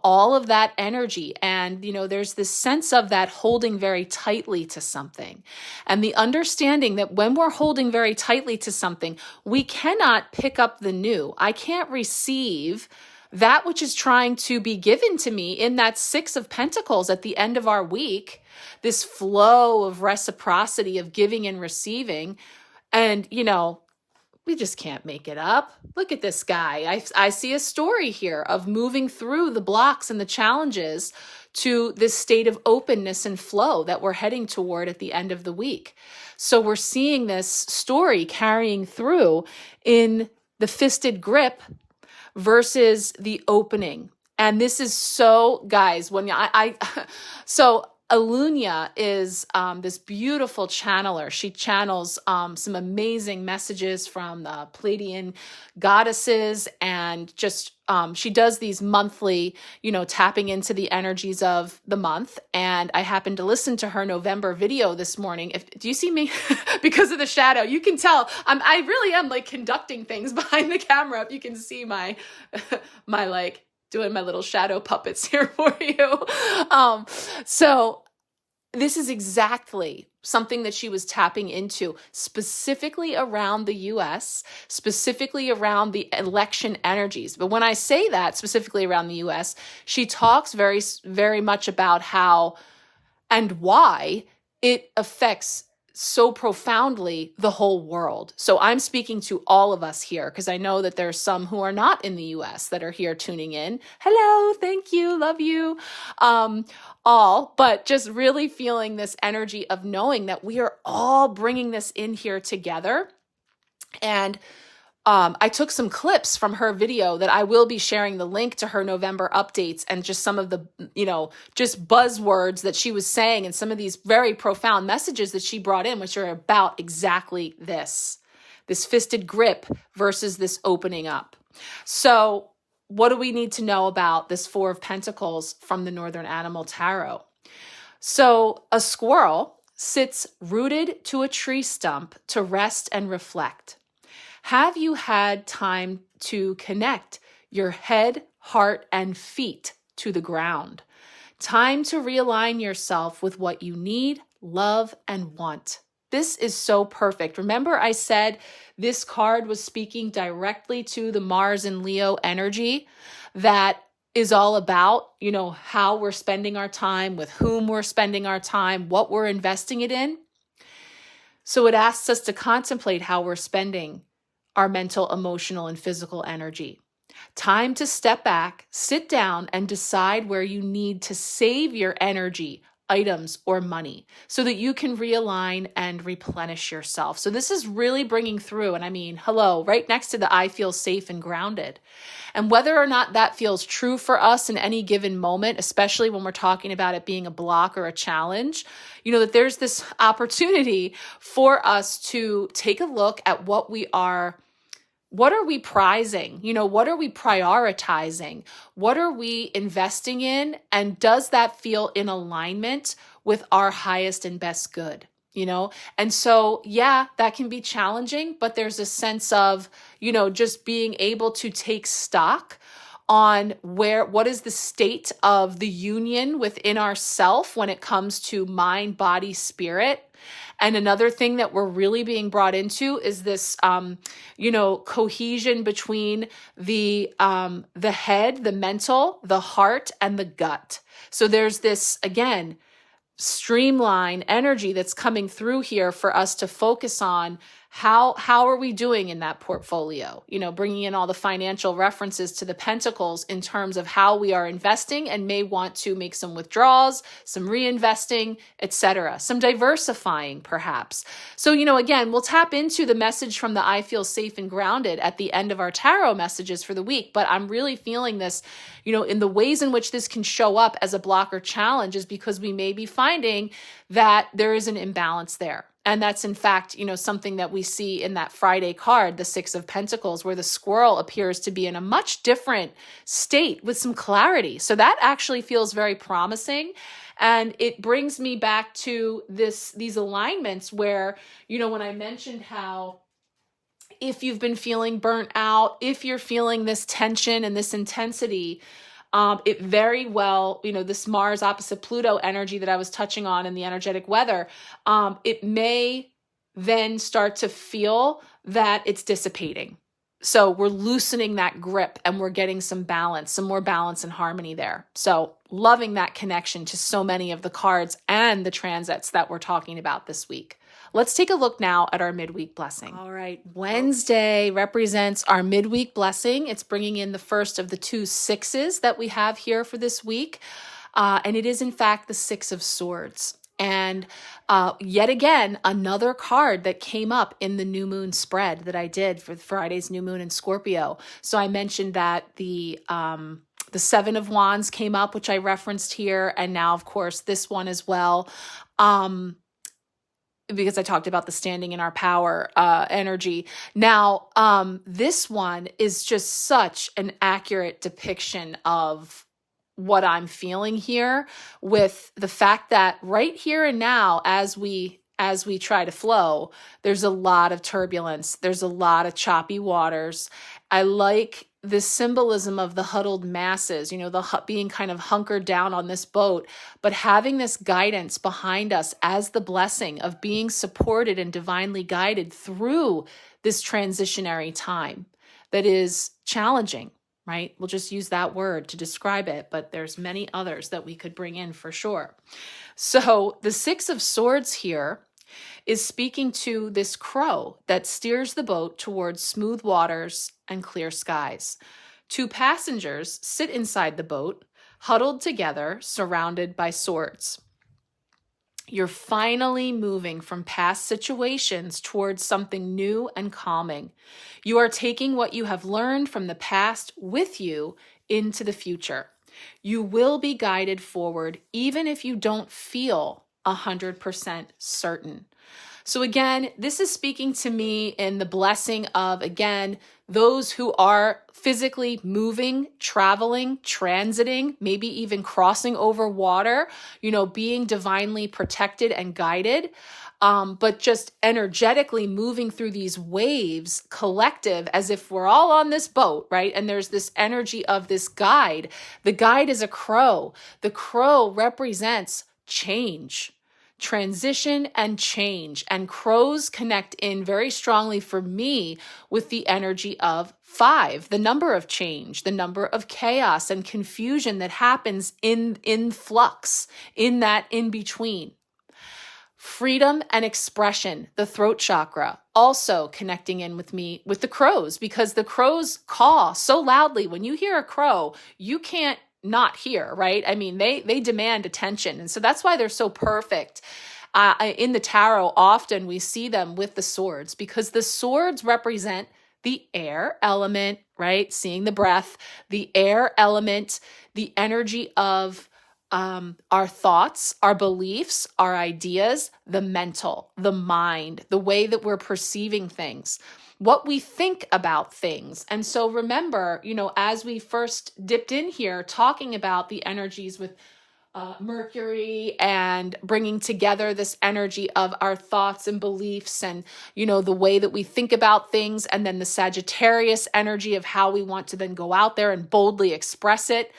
all of that energy. And, there's this sense of that holding very tightly to something, and the understanding that when we're holding very tightly to something, we cannot pick up the new. I can't receive that which is trying to be given to me in that 6 of Pentacles at the end of our week, this flow of reciprocity of giving and receiving. And, we just can't make it up. Look at this guy. I see a story here of moving through the blocks and the challenges to this state of openness and flow that we're heading toward at the end of the week. So we're seeing this story carrying through in the fisted grip versus the opening. And this is so, guys, when so Alunia is this beautiful channeler. She channels some amazing messages from the Pleiadian goddesses, and just she does these monthly, tapping into the energies of the month. And I happened to listen to her November video this morning. Do you see me? Because of the shadow, you can tell I really am like conducting things behind the camera. If you can see my like doing my little shadow puppets here for you. So this is exactly something that she was tapping into, specifically around the US, specifically around the election energies. But when I say that specifically around the US, she talks very, very much about how and why it affects so profoundly the whole world. So I'm speaking to all of us here, because I know that there's some who are not in the US that are here tuning in. Hello, thank you, love you, all, but just really feeling this energy of knowing that we are all bringing this in here together. And I took some clips from her video that I will be sharing the link to her November updates, and just some of the, just buzzwords that she was saying, and some of these very profound messages that she brought in, which are about exactly this fisted grip versus this opening up. So what do we need to know about this Four of Pentacles from the Northern Animal Tarot? So a squirrel sits rooted to a tree stump to rest and reflect. Have you had time to connect your head, heart, and feet to the ground? Time to realign yourself with what you need, love, and want. This is so perfect. Remember, I said this card was speaking directly to the Mars and Leo energy that is all about, how we're spending our time, with whom we're spending our time, what we're investing it in. So it asks us to contemplate how we're spending our mental, emotional, and physical energy. Time to step back, sit down, and decide where you need to save your energy, items, or money so that you can realign and replenish yourself. So this is really bringing through, and I mean, hello, right next to the I feel safe and grounded. And whether or not that feels true for us in any given moment, especially when we're talking about it being a block or a challenge, that there's this opportunity for us to take a look at what are we prizing? What are we prioritizing? What are we investing in? And does that feel in alignment with our highest and best good? And so, yeah, that can be challenging, but there's a sense of, just being able to take stock on what is the state of the union within ourself when it comes to mind, body, spirit. And another thing that we're really being brought into is this, cohesion between the head, the mental, the heart, and the gut. So there's this, again, streamline energy that's coming through here for us to focus on how are we doing in that portfolio, bringing in all the financial references to the pentacles in terms of how we are investing and may want to make some withdrawals, some reinvesting, etc., some diversifying perhaps. So, again, we'll tap into the message from the I feel safe and grounded at the end of our tarot messages for the week, but I'm really feeling this, in the ways in which this can show up as a block or challenge is because we may be finding that there is an imbalance there. And that's, in fact, something that we see in that Friday card, the Six of Pentacles, where the squirrel appears to be in a much different state with some clarity. So that actually feels very promising. And it brings me back to these alignments where, when I mentioned how if you've been feeling burnt out, if you're feeling this tension and this intensity, it very well, this Mars opposite Pluto energy that I was touching on in the energetic weather, it may then start to feel that it's dissipating. So we're loosening that grip and we're getting some more balance and harmony there. So loving that connection to so many of the cards and the transits that we're talking about this week. Let's take a look now at our midweek blessing. All right. Wednesday represents our midweek blessing. It's bringing in the first of the two sixes that we have here for this week. And it is, in fact, the Six of Swords. And yet again, another card that came up in the new moon spread that I did for Friday's new moon in Scorpio. So I mentioned that the The Seven of Wands came up, which I referenced here. And now, of course, this one as well. Because I talked about the standing in our power energy. Now, this one is just such an accurate depiction of what I'm feeling here, with the fact that right here and now, as we try to flow, there's a lot of turbulence. There's a lot of choppy waters. I like this symbolism of the huddled masses, the being kind of hunkered down on this boat, but having this guidance behind us as the blessing of being supported and divinely guided through this transitionary time that is challenging, right? We'll just use that word to describe it, but there's many others that we could bring in for sure. So the Six of Swords here is speaking to this crow that steers the boat towards smooth waters and clear skies. Two passengers sit inside the boat, huddled together, surrounded by swords. You're finally moving from past situations towards something new and calming. You are taking what you have learned from the past with you into the future. You will be guided forward even if you don't feel 100% certain. So again, this is speaking to me in the blessing of, again, those who are physically moving, traveling, transiting, maybe even crossing over water, being divinely protected and guided, but just energetically moving through these waves, collective, as if we're all on this boat, right? And there's this energy of this guide. The guide is a crow. The crow represents change, transition and change. And crows connect in very strongly for me with the energy of 5, the number of change, the number of chaos and confusion that happens in flux, in that in between. Freedom and expression, the throat chakra, also connecting in with me with the crows, because the crows caw so loudly. When you hear a crow, you can't not hear, right? I mean, they demand attention. And so that's why they're so perfect. In the tarot, often we see them with the swords, because the swords represent the air element, right? Seeing the breath, the air element, the energy of our thoughts, our beliefs, our ideas, the mental, the mind, the way that we're perceiving things, what we think about things. And so remember, as we first dipped in here, talking about the energies with Mercury and bringing together this energy of our thoughts and beliefs and, the way that we think about things, and then the Sagittarius energy of how we want to then go out there and boldly express it.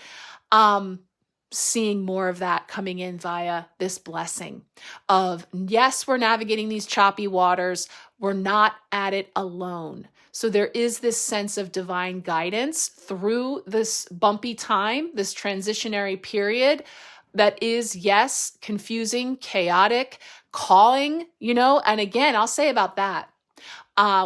Seeing more of that coming in via this blessing of, yes, we're navigating these choppy waters. We're not at it alone. So there is this sense of divine guidance through this bumpy time, this transitionary period that is, yes, confusing, chaotic, calling, and again, I'll say about that.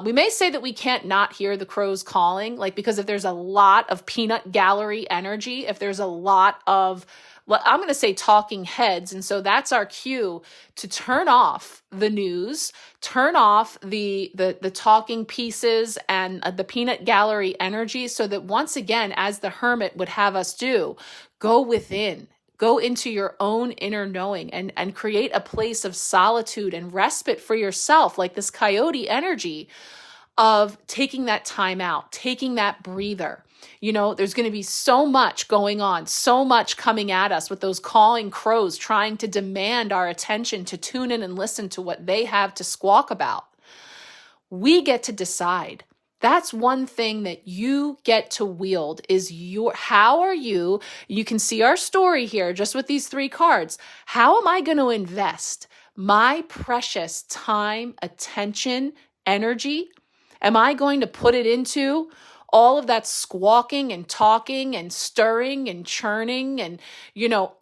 We may say that we can't not hear the crows calling, because if there's a lot of peanut gallery energy, if there's a lot of, I'm going to say talking heads. And so that's our cue to turn off the news, turn off the talking pieces and the peanut gallery energy, so that once again, as the hermit would have us do, go within. Go into your own inner knowing and create a place of solitude and respite for yourself, like this coyote energy of taking that time out, taking that breather. There's going to be so much going on, so much coming at us with those cawing crows trying to demand our attention, to tune in and listen to what they have to squawk about. We get to decide. That's one thing that you get to wield is how are you can see our story here just with these 3 cards. How am I going to invest my precious time, attention, energy? Am I going to put it into all of that squawking and talking and stirring and churning and,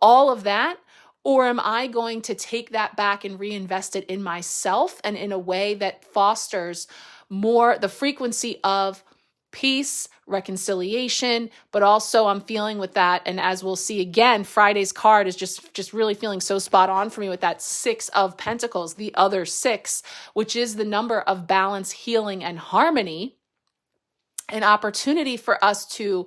all of that? Or am I going to take that back and reinvest it in myself and in a way that fosters more the frequency of peace, reconciliation, but also I'm feeling with that. And as we'll see again, Friday's card is just really feeling so spot on for me with that 6 of Pentacles, the other 6, which is the number of balance, healing, and harmony. An opportunity for us to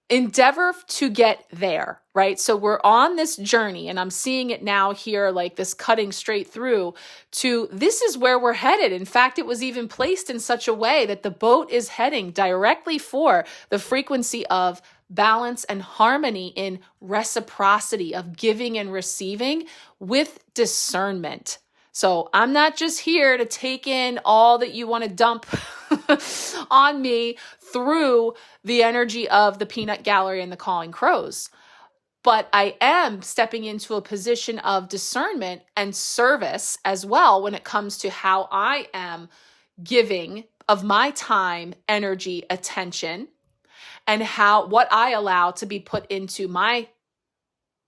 endeavor to get there, right? So we're on this journey, and I'm seeing it now here, like this cutting straight through to this is where we're headed. In fact, it was even placed in such a way that the boat is heading directly for the frequency of balance and harmony in reciprocity of giving and receiving with discernment. So I'm not just here to take in all that you want to dump on me through the energy of the peanut gallery and the calling crows, but I am stepping into a position of discernment and service as well when it comes to how I am giving of my time, energy, attention, and what I allow to be put into my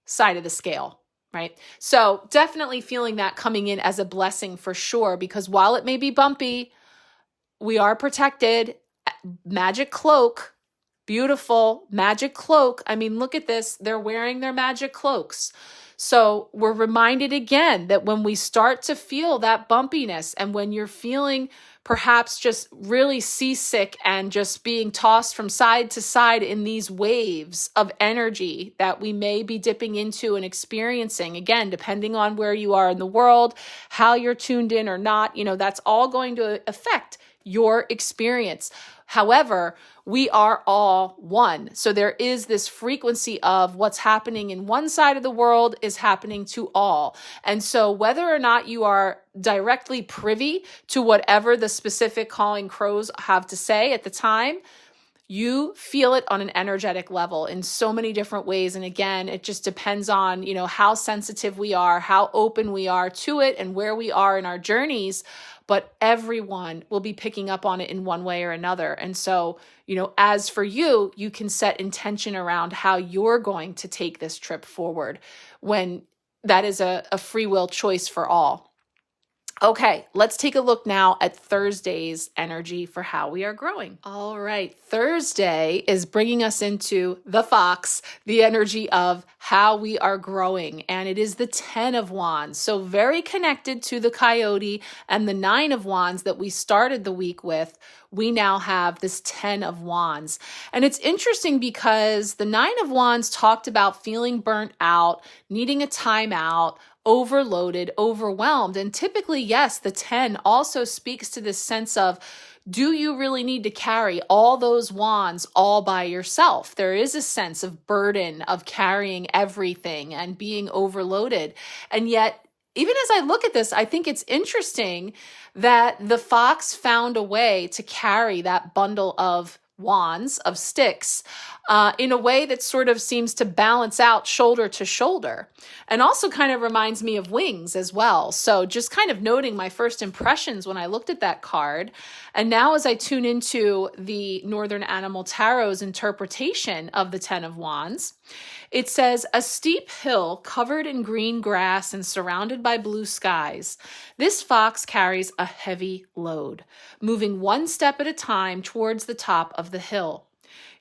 side of the scale. Right? So definitely feeling that coming in as a blessing for sure, because while it may be bumpy, we are protected. Magic cloak, beautiful magic cloak. I mean, look at this. They're wearing their magic cloaks. So we're reminded again that when we start to feel that bumpiness, and when you're feeling perhaps just really seasick and just being tossed from side to side in these waves of energy that we may be dipping into and experiencing, again, depending on where you are in the world, how you're tuned in or not, that's all going to affect your experience. However, we are all one. So there is this frequency of what's happening in one side of the world is happening to all. And so whether or not you are directly privy to whatever the specific calling crows have to say at the time, you feel it on an energetic level in so many different ways. And again, it just depends on, how sensitive we are, how open we are to it, and where we are in our journeys. But everyone will be picking up on it in one way or another. And so, as for you, you can set intention around how you're going to take this trip forward when that is a free will choice for all. Okay, let's take a look now at Thursday's energy for how we are growing. All right, Thursday is bringing us into the fox, the energy of how we are growing, and it is the 10 of wands. So very connected to the coyote and the 9 of wands that we started the week with. We now have this 10 of wands. And it's interesting because the 9 of wands talked about feeling burnt out, needing a timeout, overloaded, overwhelmed. And typically, yes, the 10 also speaks to this sense of, do you really need to carry all those wands all by yourself? There is a sense of burden of carrying everything and being overloaded. And yet, even as I look at this, I think it's interesting that the fox found a way to carry that bundle of wands, of sticks, in a way that sort of seems to balance out shoulder to shoulder, and also kind of reminds me of wings as well. So just kind of noting my first impressions when I looked at that card. And now as I tune into the Northern Animal Tarot's interpretation of the 10 of wands, it says, a steep hill covered in green grass and surrounded by blue skies. This fox carries a heavy load, moving one step at a time towards the top of the hill.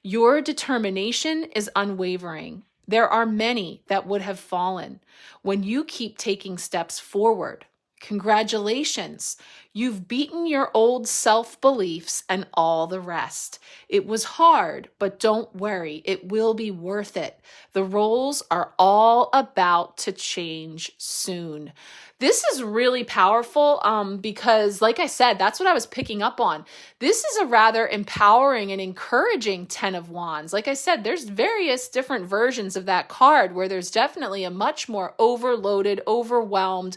Your determination is unwavering. There are many that would have fallen when you keep taking steps forward. Congratulations. You've beaten your old self-beliefs and all the rest. It was hard, but don't worry. It will be worth it. The roles are all about to change soon. This is really powerful because, like I said, that's what I was picking up on. This is a rather empowering and encouraging 10 of wands. Like I said, there's various different versions of that card where there's definitely a much more overloaded, overwhelmed,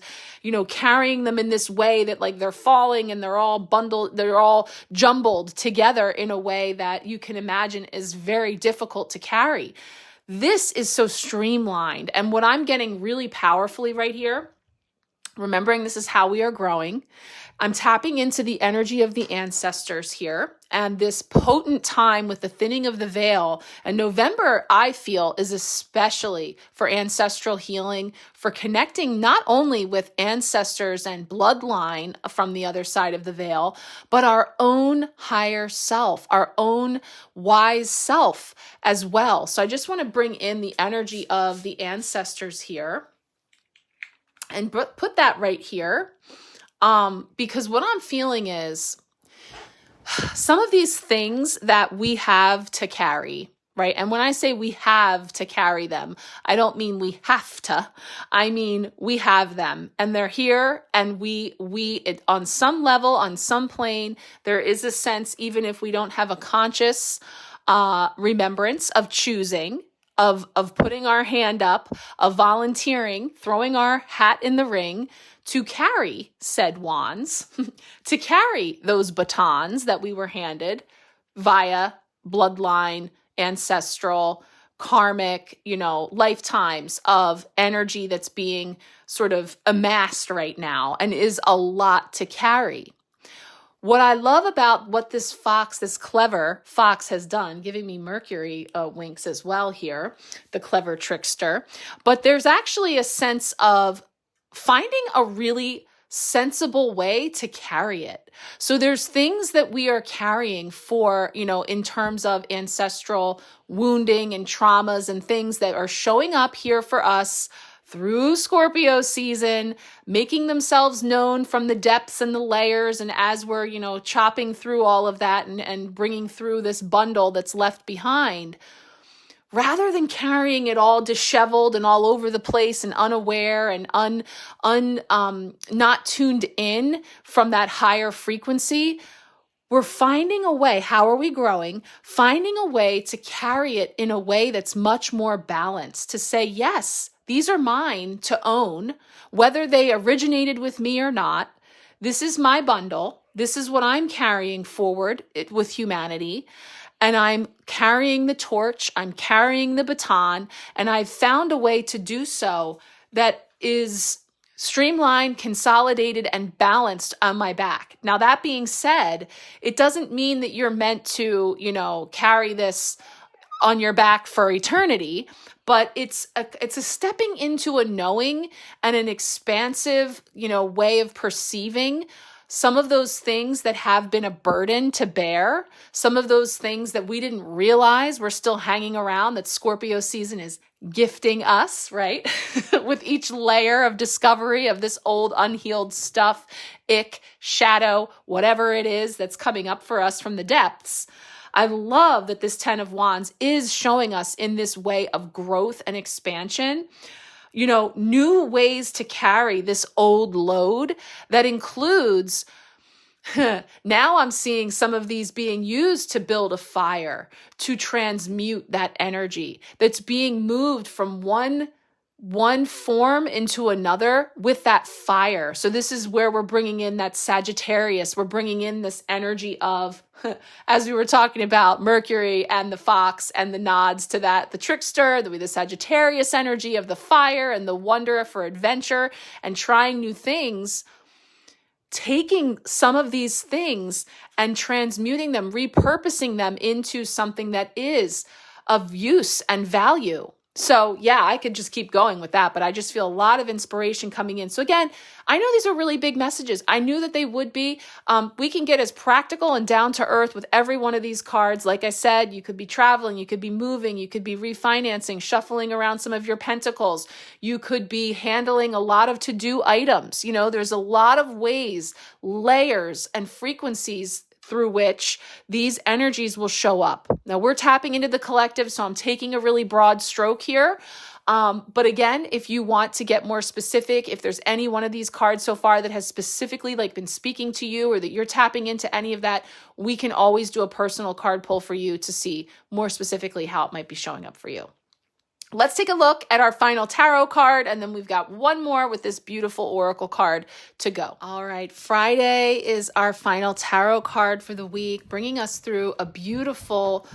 carrying them in this way that like they're falling and they're all bundled, they're all jumbled together in a way that you can imagine is very difficult to carry. This is so streamlined. And what I'm getting really powerfully right here, remembering this is how we are growing, I'm tapping into the energy of the ancestors here and this potent time with the thinning of the veil. And November, I feel, is especially for ancestral healing, for connecting not only with ancestors and bloodline from the other side of the veil, but our own higher self, our own wise self as well. So I just want to bring in the energy of the ancestors here and put that right here. Because what I'm feeling is some of these things that we have to carry, right? And when I say we have to carry them, I don't mean we have to. I mean, we have them and they're here, and it, on some level, on some plane, there is a sense, even if we don't have a conscious remembrance of choosing, of putting our hand up, of volunteering, throwing our hat in the ring to carry said wands, to carry those batons that we were handed via bloodline, ancestral, karmic, lifetimes of energy that's being sort of amassed right now and is a lot to carry. What I love about what this clever fox has done, giving me Mercury winks as well here, the clever trickster, but there's actually a sense of finding a really sensible way to carry it. So there's things that we are carrying for, in terms of ancestral wounding and traumas and things that are showing up here for us through Scorpio season, making themselves known from the depths and the layers. And as we're, chopping through all of that and bringing through this bundle that's left behind, rather than carrying it all disheveled and all over the place and unaware and not tuned in from that higher frequency, we're finding a way. How are we growing? Finding a way to carry it in a way that's much more balanced, to say, yes, these are mine to own, whether they originated with me or not. This is my bundle. This is what I'm carrying forward with humanity. And I'm carrying the torch, I'm carrying the baton, and I've found a way to do so that is streamlined, consolidated, and balanced on my back. Now, that being said, it doesn't mean that you're meant to, carry this on your back for eternity, but it's a stepping into a knowing and an expansive, way of perceiving some of those things that have been a burden to bear, some of those things that we didn't realize were still hanging around, that Scorpio season is gifting us, right? With each layer of discovery of this old unhealed stuff, ick, shadow, whatever it is that's coming up for us from the depths. I love that this 10 of Wands is showing us in this way of growth and expansion, new ways to carry this old load that includes, now I'm seeing some of these being used to build a fire, to transmute that energy that's being moved from one form into another with that fire. So this is where we're bringing in that Sagittarius. We're bringing in this energy of, as we were talking about, Mercury and the fox and the nods to that, the trickster, the Sagittarius energy of the fire and the wonder for adventure and trying new things, taking some of these things and transmuting them, repurposing them into something that is of use and value. So yeah, I could just keep going with that, but I just feel a lot of inspiration coming in. So again, I know these are really big messages. I knew that they would be. We can get as practical and down to earth with every one of these cards. Like I said, you could be traveling, you could be moving, you could be refinancing, shuffling around some of your pentacles. You could be handling a lot of to-do items. There's a lot of ways, layers, and frequencies through which these energies will show up. Now we're tapping into the collective, so I'm taking a really broad stroke here. But again, if you want to get more specific, if there's any one of these cards so far that has specifically been speaking to you, or that you're tapping into any of that, we can always do a personal card pull for you to see more specifically how it might be showing up for you. Let's take a look at our final tarot card, and then we've got one more with this beautiful oracle card to go. All right, Friday is our final tarot card for the week, bringing us through a beautiful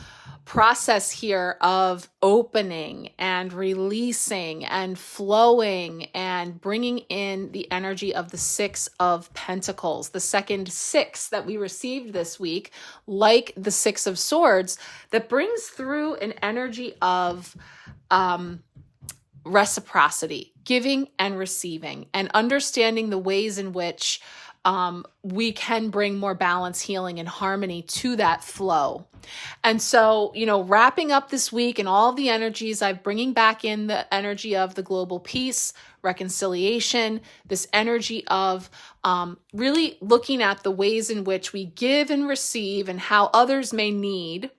process here of opening and releasing and flowing and bringing in the energy of the Six of Pentacles, the second six that we received this week, like the Six of Swords, that brings through an energy of reciprocity, giving and receiving, and understanding the ways in which we can bring more balance, healing, and harmony to that flow. And so, wrapping up this week and all the energies, I'm bringing back in the energy of the global peace, reconciliation, this energy of really looking at the ways in which we give and receive and how others may need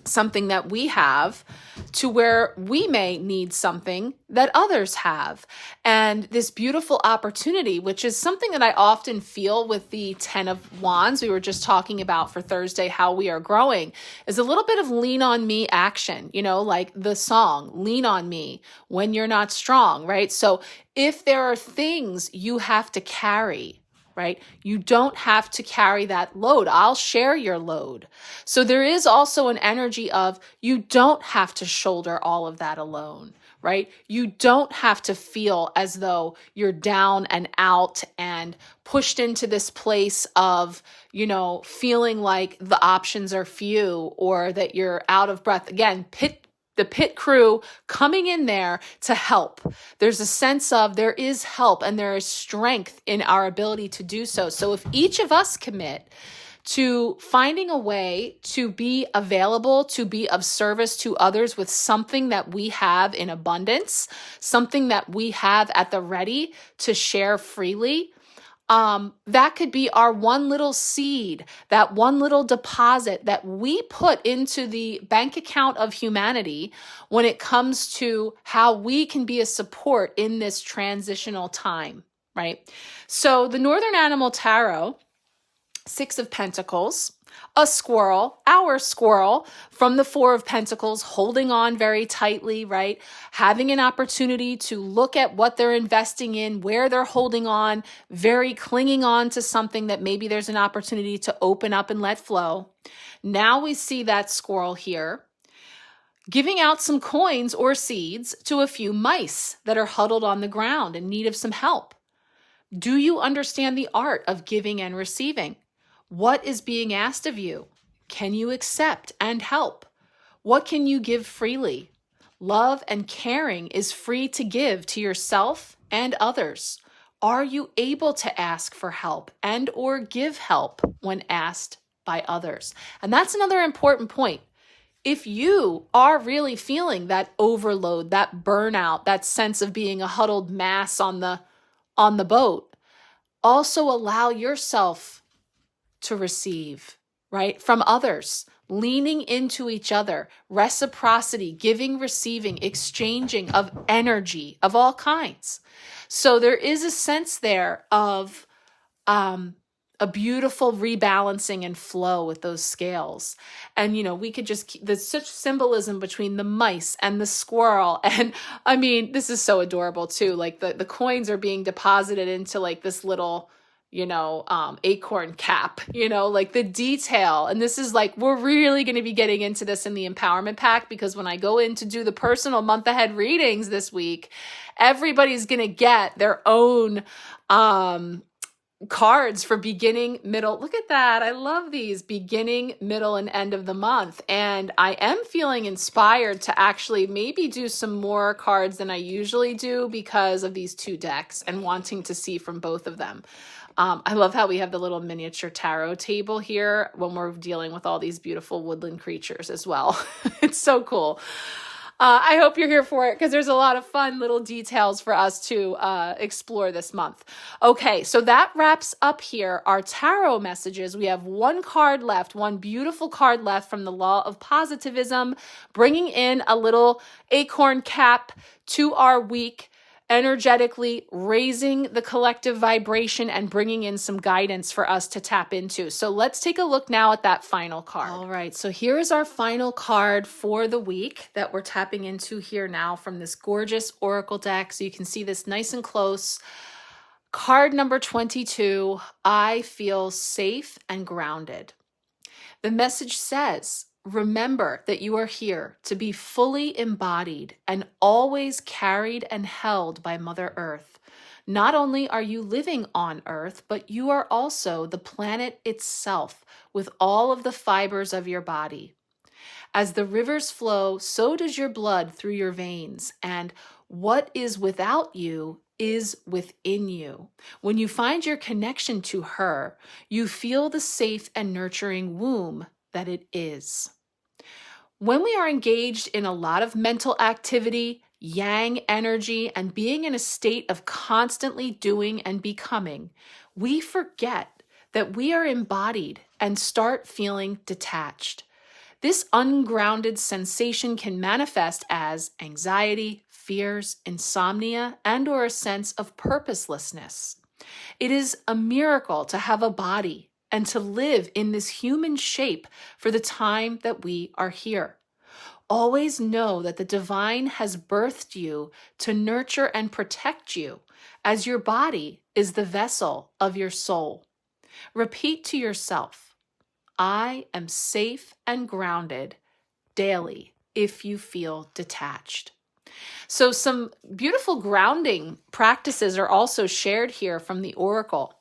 something that we have to where we may need something that others have. And this beautiful opportunity, which is something that I often feel with the 10 of Wands we were just talking about for Thursday, how we are growing, is a little bit of lean on me action, like the song, lean on me when you're not strong, right? So if there are things you have to carry, right? You don't have to carry that load. I'll share your load. So there is also an energy of you don't have to shoulder all of that alone, right? You don't have to feel as though you're down and out and pushed into this place of, feeling like the options are few or that you're out of breath. Again, the pit crew coming in there to help. There's a sense of there is help and there is strength in our ability to do so. So if each of us commit to finding a way to be available, to be of service to others with something that we have in abundance, something that we have at the ready to share freely, that could be our one little seed, that one little deposit that we put into the bank account of humanity when it comes to how we can be a support in this transitional time, right? So the Northern Animal Tarot, 6 of Pentacles, a squirrel, our squirrel from the 4 of Pentacles, holding on very tightly, right? Having an opportunity to look at what they're investing in, where they're holding on, very clinging on to something that maybe there's an opportunity to open up and let flow. Now we see that squirrel here giving out some coins or seeds to a few mice that are huddled on the ground in need of some help. Do you understand the art of giving and receiving? What is being asked of you? Can you accept and help? What can you give freely? Love and caring is free to give to yourself and others. Are you able to ask for help and or give help when asked by others? And that's another important point. If you are really feeling that overload, that burnout, that sense of being a huddled mass on the boat, also allow yourself to receive, right? From others, leaning into each other, reciprocity, giving, receiving, exchanging of energy of all kinds. So there is a sense there of a beautiful rebalancing and flow with those scales. And, we could just, there's such symbolism between the mice and the squirrel. And I mean, this is so adorable too. Like the coins are being deposited into like this little, acorn cap, like the detail. And this is like, we're really going to be getting into this in the empowerment pack, because when I go in to do the personal month ahead readings this week, everybody's going to get their own, cards for beginning, middle. Look at that. I love these beginning, middle, and end of the month. And I am feeling inspired to actually maybe do some more cards than I usually do because of these 2 decks and wanting to see from both of them. I love how we have the little miniature tarot table here when we're dealing with all these beautiful woodland creatures as well. It's so cool. I hope you're here for it, because there's a lot of fun little details for us to explore this month. Okay, so that wraps up here our tarot messages. We have 1 card left, 1 beautiful card left from the Law of Positivism, bringing in a little acorn cap to our week, energetically raising the collective vibration and bringing in some guidance for us to tap into. So let's take a look now at that final card. All right, so here is our final card for the week that we're tapping into here now from this gorgeous oracle deck. So you can see this nice and close. Card number 22, I feel safe and grounded. The message says, remember that you are here to be fully embodied and always carried and held by Mother Earth. Not only are you living on Earth, but you are also the planet itself with all of the fibers of your body. As the rivers flow, so does your blood through your veins, and what is without you is within you. When you find your connection to her, you feel the safe and nurturing womb that it is. When we are engaged in a lot of mental activity, yang energy, and being in a state of constantly doing and becoming, we forget that we are embodied and start feeling detached. This ungrounded sensation can manifest as anxiety, fears, insomnia, and/or a sense of purposelessness. It is a miracle to have a body and to live in this human shape for the time that we are here. Always know that the divine has birthed you to nurture and protect you, as your body is the vessel of your soul. Repeat to yourself, I am safe and grounded daily if you feel detached. So some beautiful grounding practices are also shared here from the Oracle.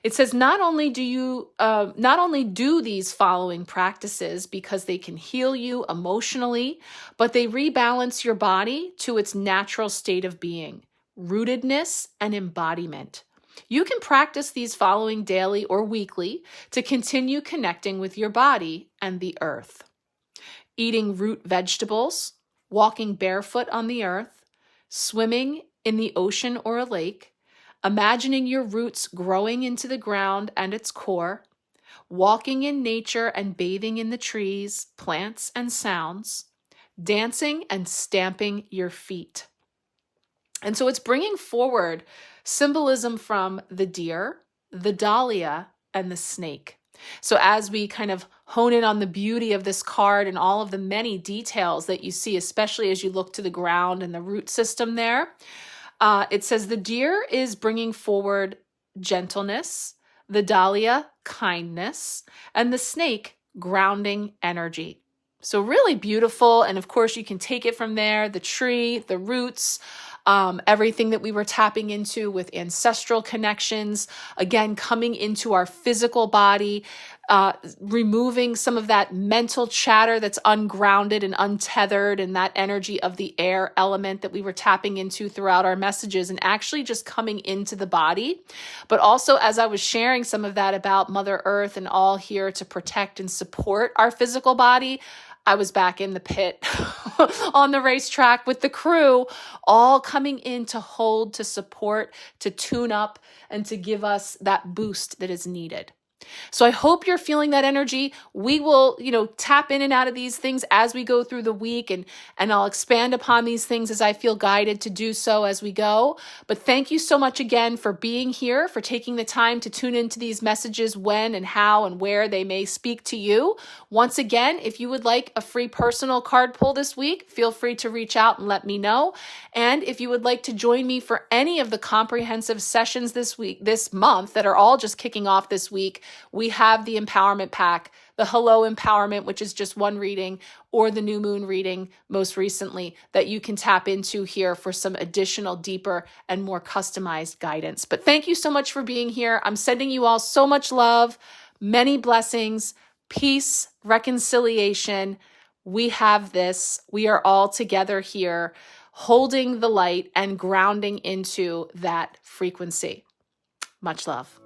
It says not only do these following practices because they can heal you emotionally, but they rebalance your body to its natural state of being, rootedness and embodiment. You can practice these following daily or weekly to continue connecting with your body and the earth. Eating root vegetables, walking barefoot on the earth, swimming in the ocean or a lake, imagining your roots growing into the ground and its core, walking in nature and bathing in the trees, plants, and sounds, dancing and stamping your feet. And so it's bringing forward symbolism from the deer, the dahlia, and the snake. So as we kind of hone in on the beauty of this card and all of the many details that you see, especially as you look to the ground and the root system there, it says the deer is bringing forward gentleness, the dahlia, kindness, and the snake, grounding energy. So really beautiful. And of course, you can take it from there, the tree, the roots, everything that we were tapping into with ancestral connections, again, coming into our physical body, removing some of that mental chatter that's ungrounded and untethered, and that energy of the air element that we were tapping into throughout our messages, and actually just coming into the body. But also, as I was sharing some of that about Mother Earth and all here to protect and support our physical body, I was back in the pit on the racetrack with the crew, all coming in to hold, to support, to tune up, and to give us that boost that is needed. So I hope you're feeling that energy. We will, tap in and out of these things as we go through the week, and I'll expand upon these things as I feel guided to do so as we go. But thank you so much again for being here, for taking the time to tune into these messages when and how and where they may speak to you. Once again, if you would like a free personal card pull this week, feel free to reach out and let me know. And if you would like to join me for any of the comprehensive sessions this month that are all just kicking off this week, we have the Empowerment Pack, the Hello Empowerment, which is just one reading, or the New Moon reading most recently, that you can tap into here for some additional, deeper, and more customized guidance. But thank you so much for being here. I'm sending you all so much love, many blessings, peace, reconciliation. We have this. We are all together here, holding the light and grounding into that frequency. Much love.